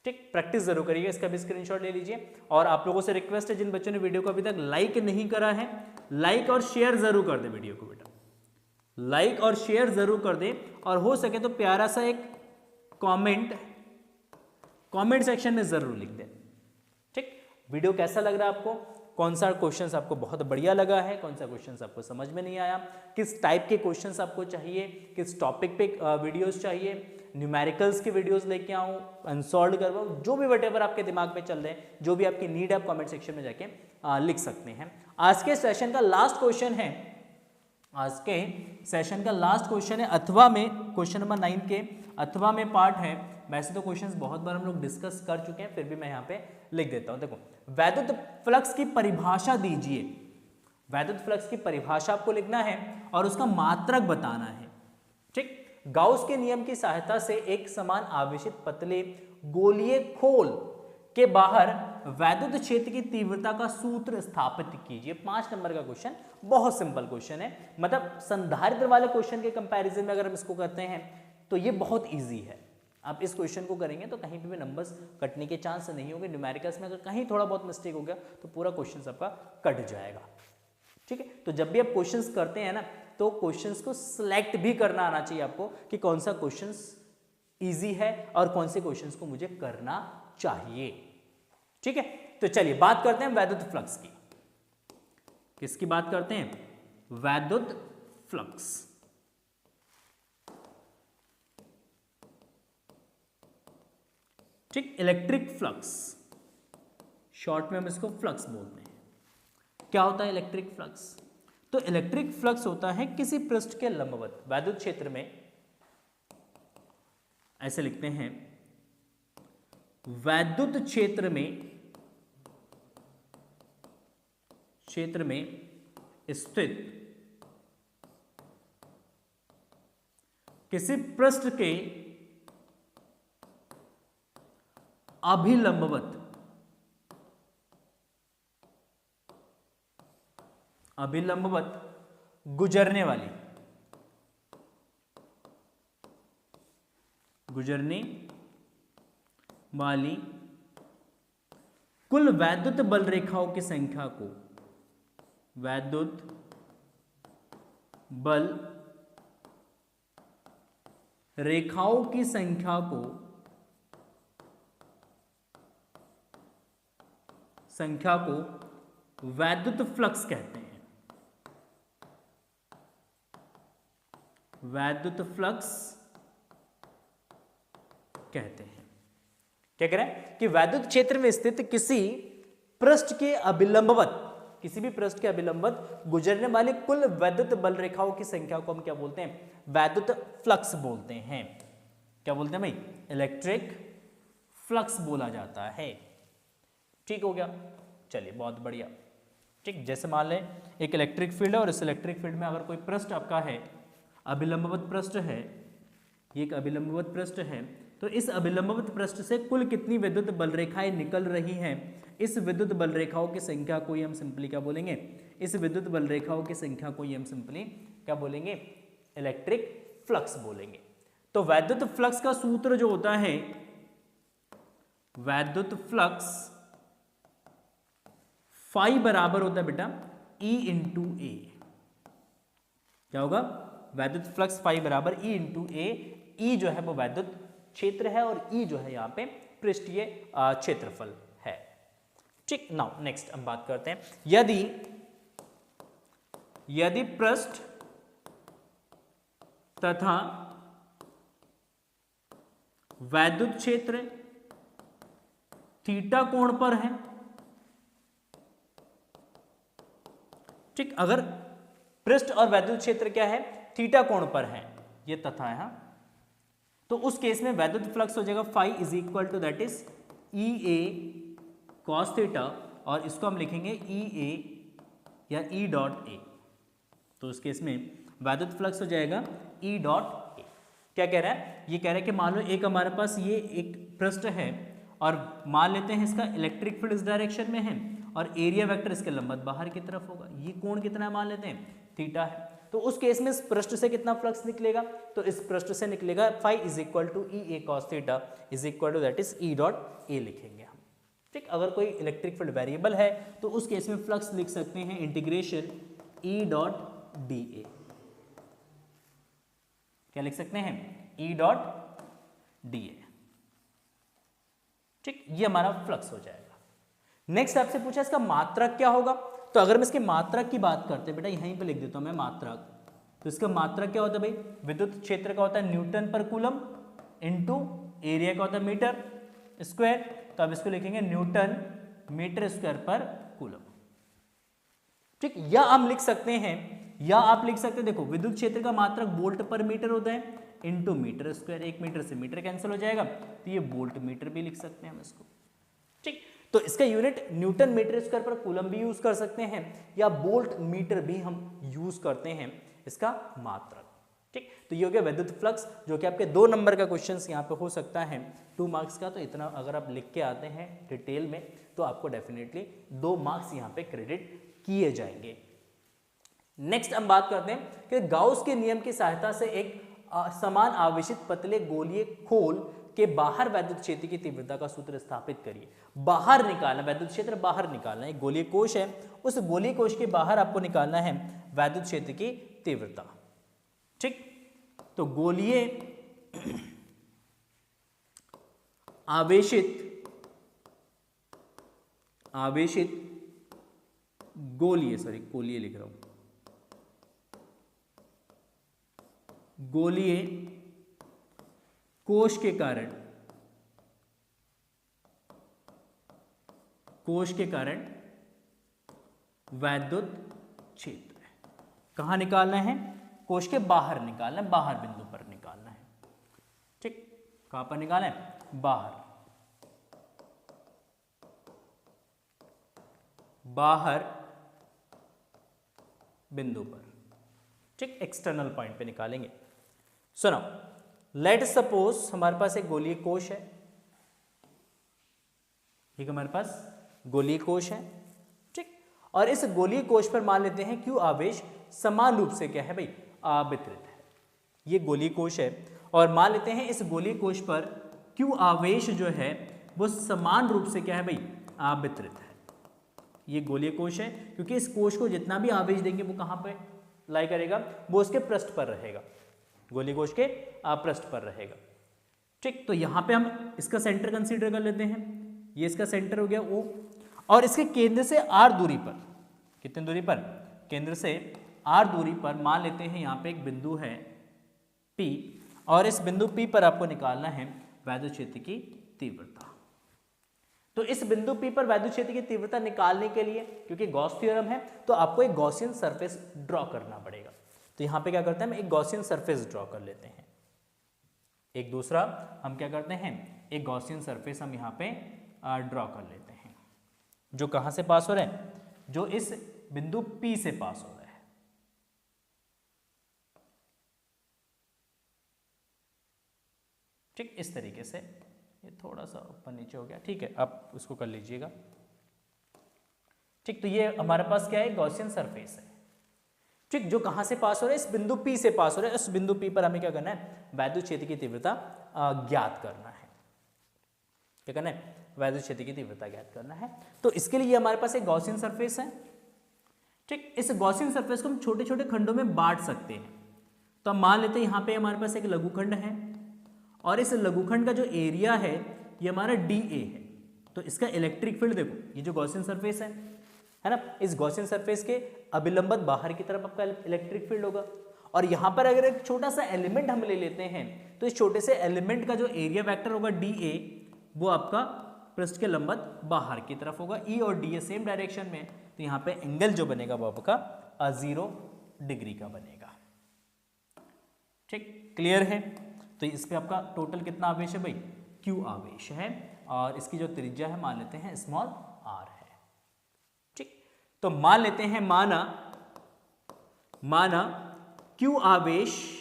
ठीक, प्रैक्टिस जरूर करिएगा, इसका भी स्क्रीनशॉट ले लीजिए। और आप लोगों से रिक्वेस्ट है, जिन बच्चों ने वीडियो को अभी तक लाइक नहीं करा है, लाइक और शेयर जरूर कर दे वीडियो को बेटा, लाइक और शेयर जरूर कर दे, और हो सके तो प्यारा सा एक कमेंट सेक्शन में जरूर लिख दे। ठीक, वीडियो कैसा लग रहा है आपको, कौन सा क्वेश्चंस आपको बहुत बढ़िया लगा है, कौन सा क्वेश्चंस आपको समझ में नहीं आया, किस टाइप के क्वेश्चंस आपको चाहिए, किस टॉपिक पे वीडियोस चाहिए, न्यूमेरिकल्स के वीडियोस लेके आऊं, अनसॉल्व करवाऊं, जो भी वटेवर आपके दिमाग में चल रहे हैं, जो भी आपकी नीड है, आप कमेंट सेक्शन में जाके लिख सकते हैं। आज के सेशन का लास्ट क्वेश्चन है, आज के सेशन का लास्ट क्वेश्चन है अथवा में, क्वेश्चन नंबर 9 के अथवा में पार्ट है। वैसे तो क्वेश्चंस बहुत बार हम लोग डिस्कस कर चुके हैं, फिर भी मैं यहाँ पे लिख देता हूँ। देखो, वैद्युत फ्लक्स की परिभाषा दीजिए, वैद्युत फ्लक्स की परिभाषा आपको लिखना है और उसका मात्रक बताना है। ठीक, गाउस के नियम की सहायता से एक समान आवेशित पतले गोलीय खोल के बाहर वैद्युत क्षेत्र की तीव्रता का सूत्र स्थापित कीजिए। 5 नंबर का क्वेश्चन, बहुत सिंपल क्वेश्चन है, मतलब संधारित्र वाले क्वेश्चन के कंपैरिजन में अगर हम इसको करते हैं तो ये बहुत इजी है। आप इस क्वेश्चन को करेंगे तो कहीं भी नंबर्स कटने के चांस नहीं होंगे। न्यूमेरिकल्स में अगर कहीं थोड़ा बहुत मिस्टेक हो गया तो पूरा क्वेश्चन आपका कट जाएगा। ठीक है, तो जब भी आप क्वेश्चंस करते हैं ना, तो क्वेश्चंस को सिलेक्ट भी करना आना चाहिए आपको कि कौन सा क्वेश्चंस इजी है और कौन से क्वेश्चंस को मुझे करना चाहिए। ठीक है, तो चलिए बात करते हैं वैद्युत फ्लक्स की। किसकी बात करते हैं? वैद्युत फ्लक्स। ठीक, इलेक्ट्रिक फ्लक्स, शॉर्ट में हम इसको फ्लक्स बोलते हैं। क्या होता है इलेक्ट्रिक फ्लक्स? तो इलेक्ट्रिक फ्लक्स होता है किसी पृष्ठ के लंबवत वैद्युत क्षेत्र में, ऐसे लिखते हैं, वैद्युत क्षेत्र में स्थित किसी पृष्ठ के अभिलंबवत गुजरने वाली कुल वैद्युत बल रेखाओं की संख्या को वैद्युत फ्लक्स कहते हैं। वैद्युत फ्लक्स कहते हैं। क्या कह रहे हैं कि वैद्युत क्षेत्र में स्थित किसी पृष्ठ के अभिलंबवत, किसी भी पृष्ठ के अभिलंबवत गुजरने वाले कुल वैद्युत बल रेखाओं की संख्या को हम क्या बोलते हैं? वैद्युत फ्लक्स बोलते हैं। क्या बोलते हैं भाई? इलेक्ट्रिक फ्लक्स बोला जाता है। ठीक हो गया, चलिए बहुत बढ़िया। ठीक, जैसे मान लें एक इलेक्ट्रिक फील्ड है और इस इलेक्ट्रिक फील्ड में अगर कोई पृष्ठ आपका है, अभिलंबवत पृष्ठ है, ये एक अभिलंबवत पृष्ठ है, तो इस अभिलंबवत पृष्ठ से कुल कितनी विद्युत बल रेखाएं निकल रही हैं, इस विद्युत बल रेखाओं की संख्या को ही हम सिंपली क्या बोलेंगे? इस विद्युत बल रेखाओं की संख्या को ही हम सिंपली क्या बोलेंगे? इलेक्ट्रिक फ्लक्स बोलेंगे। तो वैद्युत फ्लक्स का सूत्र जो होता है, वैद्युत फ्लक्स फाई बराबर होता है बेटा E इंटू ए। क्या होगा? वैद्युत फ्लक्स फाई बराबर E इंटू ए। E जो है वो वैद्युत क्षेत्र है और E जो है यहाँ पे पृष्ठीय क्षेत्रफल है। ठीक, नाउ नेक्स्ट हम बात करते हैं, यदि पृष्ठ तथा वैद्युत क्षेत्र थीटा कोण पर है। ठीक, अगर पृष्ठ और वैद्युत क्षेत्र क्या है, थीटा कोण पर है, ये तथा है, तो उस केस में वैद्युत फ्लक्स हो जाएगा phi is equal to that is E A cos theta, और इसको हम लिखेंगे ई ए या ई डॉट ए। तो उस केस में वैद्युत फ्लक्स हो जाएगा ई डॉट ए। क्या कह रहा है, ये कह रहा है कि मान लो एक हमारे पास ये एक पृष्ठ है और मान लेते हैं इसका इलेक्ट्रिक फील्ड इस डायरेक्शन में है और एरिया वेक्टर इसके लंबवत बाहर की तरफ होगा। ये कोण कितना है मान लेते हैं, थीटा है। तो उस केस में इस पृष्ठ से कितना फ्लक्स निकलेगा, तो इस पृष्ठ से निकलेगा phi is equal to E A cos theta is equal to that is E dot A लिखेंगे हम। ठीक, अगर कोई इलेक्ट्रिक फील्ड वेरिएबल है तो उस केस में फ्लक्स लिख सकते हैं integration E dot D A. क्या लिख सकते हैं, ई डॉट डी ए। ठीक, ये हमारा फ्लक्स हो जाएगा। नेक्स्ट आपसे पूछा इसका मात्रक क्या होगा, तो अगर मैं इसके मात्रक की बात करते हैं बेटा, यहीं पे लिख देता हूं मैं मात्रक। तो इसका मात्रक क्या होता है भाई, विद्युत क्षेत्र का होता है न्यूटन पर कूलम इनटू एरिया का होता है मीटर स्क्वायर। तो अब इसको लिखेंगे न्यूटन मीटर स्क्वायर पर कूलम। ठीक, या हम लिख सकते हैं, या आप लिख सकते हैं, देखो विद्युत क्षेत्र का मात्रक वोल्ट पर मीटर होता है इनटू मीटर स्क्वायर। एक मीटर से मीटर कैंसिल हो जाएगा, तो ये वोल्ट मीटर भी लिख सकते हैं हम इसको। ठीक, तो इसका यूनिट न्यूटन मीटर स्क्वायर पर कूलम भी यूज कर सकते हैं या वोल्ट मीटर भी हम यूज करते हैं इसका मात्रक। ठीक, तो ये हो गया विद्युत फ्लक्स, जो कि आपके 2 नंबर का क्वेश्चन यहाँ पे हो सकता है 2 मार्क्स का। तो इतना अगर आप लिख के आते हैं डिटेल में तो आपको डेफिनेटली 2 मार्क्स यहाँ पे क्रेडिट किए जाएंगे। नेक्स्ट हम बात करते हैं कि गाउस के नियम की सहायता से एक समान आवेशित पतले गोलीय खोल के बाहर वैद्युत क्षेत्र की तीव्रता का सूत्र स्थापित करिए। बाहर निकालना, वैद्युत क्षेत्र बाहर निकालना, एक गोलीय कोश है, उस गोलीय कोश के बाहर आपको निकालना है वैद्युत क्षेत्र की तीव्रता। ठीक, तो गोलीय आवेशित गोलीय लिख रहा हूं, गोलीय कोश के कारण वैद्युत क्षेत्र कहां निकालना है, कोश के बाहर निकालना है, बाहर बिंदु पर निकालना है। ठीक, कहां पर निकालना है, बाहर बिंदु पर। ठीक, एक्सटर्नल पॉइंट पे निकालेंगे। सुनो, लेट सपोज हमारे पास एक गोलीय कोश है। ठीक, हमारे पास गोलीय कोश है। ठीक, और इस गोलीय कोश पर मान लेते हैं क्यू आवेश समान रूप से क्या है भाई, वितरित है। ये गोलीय कोश है और मान लेते हैं इस गोलीय कोश पर क्यू आवेश जो है वो समान रूप से क्या है भाई, वितरित है। ये गोलीय कोश है क्योंकि इस कोश को जितना भी आवेश देंगे वो कहां पे लाई करेगा, वो उसके पृष्ठ पर रहेगा, गोलीय कोश के पृष्ठ पर रहेगा। ठीक, तो यहां पे हम इसका सेंटर कंसीडर कर लेते हैं, ये इसका सेंटर हो गया O, और इसके केंद्र से R दूरी पर, कितने दूरी पर, केंद्र से R दूरी पर मान लेते हैं यहां पे एक बिंदु है P, और इस बिंदु P पर आपको निकालना है वैद्युत क्षेत्र की तीव्रता। तो इस बिंदु P पर वैद्युत क्षेत्र की तीव्रता निकालने के लिए, क्योंकि गॉस थ्योरम है, तो आपको एक गॉसियन सरफेस ड्रॉ करना पड़ेगा। तो यहां पे क्या करते हैं, हम एक गॉसियन सरफेस ड्रॉ कर लेते हैं। एक दूसरा हम क्या करते हैं, एक गॉसियन सरफेस हम यहां पे ड्रॉ कर लेते हैं, जो कहां से पास हो रहा है, जो इस बिंदु P से पास हो रहा है। ठीक, इस तरीके से, ये थोड़ा सा ऊपर नीचे हो गया, ठीक है, आप उसको कर लीजिएगा। ठीक, तो ये हमारे पास क्या है, गॉसियन सरफेस है। ठीक, जो कहां से पास हो रहा है, इस बिंदु P से पास हो रहा है। इस बिंदु P पर हमें क्या करना है, वैद्युत क्षेत्र की तीव्रता ज्ञात करना है। क्या करना है, वैद्युत क्षेत्र की तीव्रता ज्ञात करना है। तो इसके लिए हमारे पास एक गॉसियन सरफेस है। ठीक, इस गॉसियन सरफेस को हम छोटे छोटे खंडों में बांट सकते हैं। तो हम मान लेते हैं यहाँ पे हमारे पास एक लघुखंड है और इस लघुखंड का जो एरिया है ये हमारा DA है। तो इसका इलेक्ट्रिक फील्ड देखो, ये जो गॉसियन सरफेस है ना, इस गॉसियन सरफेस के अभिलंबत बाहर की तरफ आपका इलेक्ट्रिक फील्ड होगा और यहां पर अगर एक छोटा सा एलिमेंट हम ले लेते हैं तो इस छोटे से एलिमेंट का जो एरिया वेक्टर होगा DA, वो आपका पृष्ठ के लंबवत बाहर की तरफ होगा। E और DA सेम डायरेक्शन में, तो यहाँ पे एंगल जो बनेगा वो आपका 0 डिग्री का बनेगा। ठीक, क्लियर है। तो इस पे आपका टोटल कितना आवेश है भाई, Q आवेश है, और इसकी जो त्रिज्या है मान लेते हैं स्मॉल r है। ठीक, तो मान लेते हैं माना Q आवेश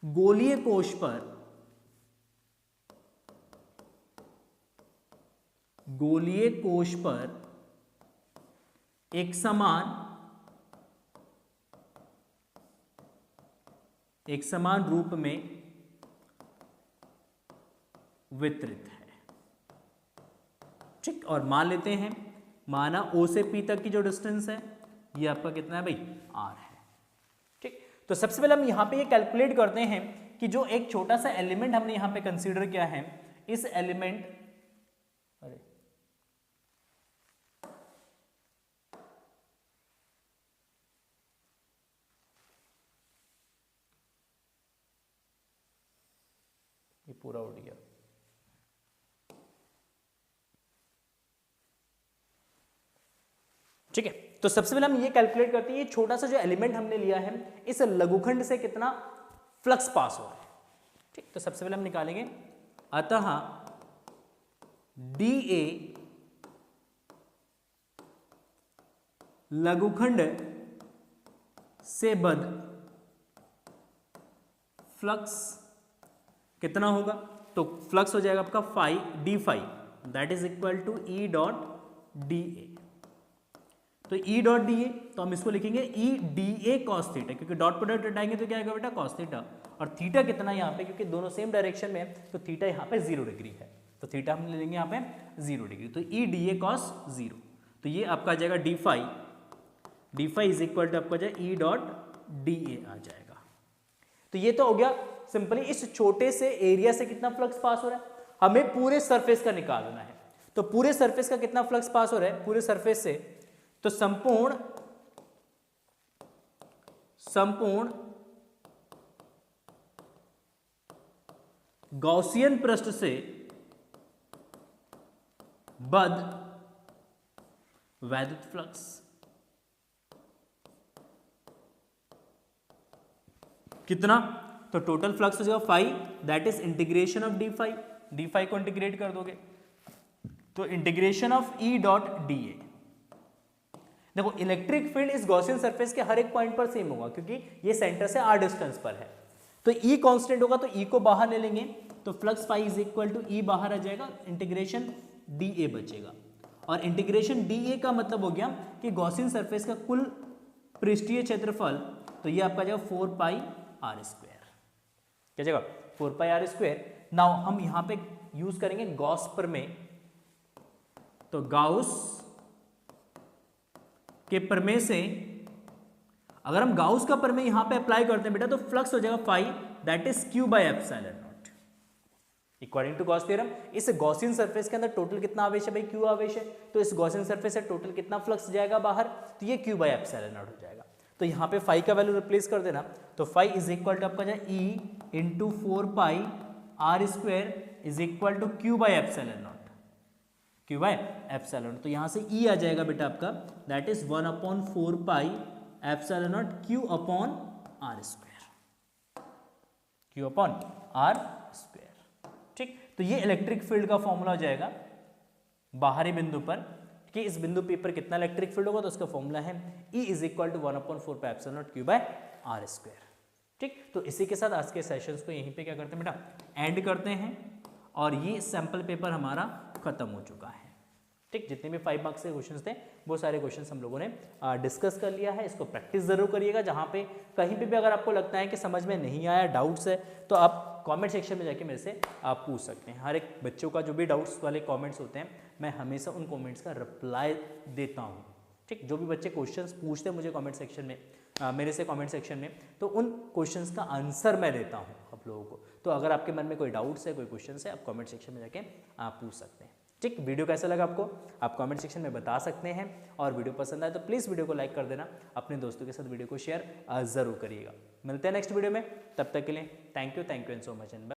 गोलीय कोश पर एक समान रूप में वितरित है। ठीक, और मान लेते हैं माना O से P तक की जो डिस्टेंस है ये आपका कितना है भाई, r है। ठीक, तो सबसे पहले हम यहां पे ये कैलकुलेट करते हैं कि जो एक छोटा सा एलिमेंट हमने यहां पे कंसीडर किया है, इस एलिमेंट, अरे ये पूरा उड़ गया। ठीक है, तो सबसे पहले हम ये कैलकुलेट करते हैं ये छोटा सा जो एलिमेंट हमने लिया है, इस लघुखंड से कितना फ्लक्स पास हो रहा है। ठीक, तो सबसे पहले हम निकालेंगे, अतः DA लघुखंड से बद्ध फ्लक्स कितना होगा, तो फ्लक्स हो जाएगा आपका phi d phi, that is equal to E dot DA। तो E डॉट DA, तो हम इसको लिखेंगे E DA cos थीटा, क्योंकि डॉट प्रोडक्ट हटाएंगे तो क्या आएगा बेटा, cos थीटा, और थीटा कितना यहाँ पे, क्योंकि दोनों सेम डायरेक्शन में है, तो थीटा यहाँ पे 0 डिग्री है, तो थीटा हम ले लेंगे यहाँ पे 0 डिग्री, तो E DA cos 0, तो ये आपका आ जाएगा d phi is equal to आपका आ जाएगा E डॉट DA आ जाएगा। तो ये तो हो गया सिंपली इस छोटे से एरिया से कितना फ्लक्स पास हो रहा है, हमें पूरे सरफेस का निकालना है। तो पूरे सरफेस का कितना फ्लक्स पास हो रहा है पूरे सरफेस से, तो संपूर्ण गॉसियन पृष्ठ से बद्ध वैद्युत फ्लक्स कितना, तो टोटल फ्लक्स हो जाएगा phi, that is integration of D phi को इंटीग्रेट कर दोगे तो integration of E dot DA। देखो इलेक्ट्रिक फील्ड इस गॉसियन सरफेस के हर एक पॉइंट पर सेम होगा, क्योंकि ये सेंटर से r डिस्टेंस पर है, तो E कांस्टेंट होगा, तो E को बाहर ले लेंगे, तो flux phi is equal to E बाहर आ जाएगा, इंटीग्रेशन DA बचेगा, और इंटीग्रेशन DA का मतलब हो गया कि गॉसियन सरफेस का कुल पृष्ठीय क्षेत्रफल, तो ये आपका जाएगा 4 पाई r स्क्वायर, क्या जाएगा 4 पाई r स्क्वायर। नाउ हम यहां पे यूज करेंगे गॉस प्रमेय, तो गाउस के प्रमेय से अगर हम गाउस का प्रमेय यहां पे अप्लाई करते हैं बेटा, तो फ्लक्स हो जाएगा phi, that is Q by epsilon naught, according to Gauss theorem. इस गॉसियन सरफेस के अंदर टोटल कितना आवेश है भाई, Q आवेश है, तो इस गॉसियन सरफेस से टोटल कितना फ्लक्स जाएगा बाहर, तो ये Q बाय एप्सिलॉन नॉट हो जाएगा। तो यहाँ पे फाई का वैल्यू रिप्लेस कर देना, तो फाई इज इक्वल टू आपका जाए E into 4 pi r square is equal to Q by epsilon naught, Q by epsilon. तो यहाँ से E आ जाएगा बेटा आपका, that is 1/4 pi epsilon naught Q upon r square, Q upon r square. ठीक, तो ये इलेक्ट्रिक फील्ड का फॉर्मूला हो जाएगा बाहरी बिंदु पर, कि इस बिंदु P पर कितना इलेक्ट्रिक फील्ड होगा, तो उसका फॉर्मूला है E is equal to 1/4 pi epsilon naught Q by r square. ठीक, तो इसी के साथ आज के सेशंस को यहीं पे क्या करते हैं बेटा, एंड करते हैं, और ये सैंपल पेपर हमारा खत्म हो चुका है। ठीक, जितने भी 5 मार्क्स के क्वेश्चंस थे वो सारे क्वेश्चंस हम लोगों ने डिस्कस कर लिया है। इसको प्रैक्टिस जरूर करिएगा, जहाँ पे कहीं पे भी अगर आपको लगता है कि समझ में नहीं आया, डाउट्स है, तो आप कमेंट सेक्शन में जाके मेरे से आप पूछ सकते हैं। हर एक बच्चों का जो भी डाउट्स वाले कमेंट्स होते हैं, मैं हमेशा उन कमेंट्स का रिप्लाई देता हूँ। ठीक, जो भी बच्चे क्वेश्चंस पूछते हैं मुझे कमेंट सेक्शन में, मेरे से कमेंट सेक्शन में, तो उन क्वेश्चंस का आंसर मैं देता हूँ आप लोगों को। तो अगर आपके मन में कोई डाउट्स है, कोई क्वेश्चंस है, आप कमेंट सेक्शन में जाके आप पूछ सकते हैं। ठीक, वीडियो कैसा लगा आपको आप कमेंट सेक्शन में बता सकते हैं, और वीडियो पसंद आए तो प्लीज़ वीडियो को लाइक कर देना, अपने दोस्तों के साथ वीडियो को शेयर ज़रूर करिएगा। मिलते हैं नेक्स्ट वीडियो में, तब तक के लिए thank you and so much and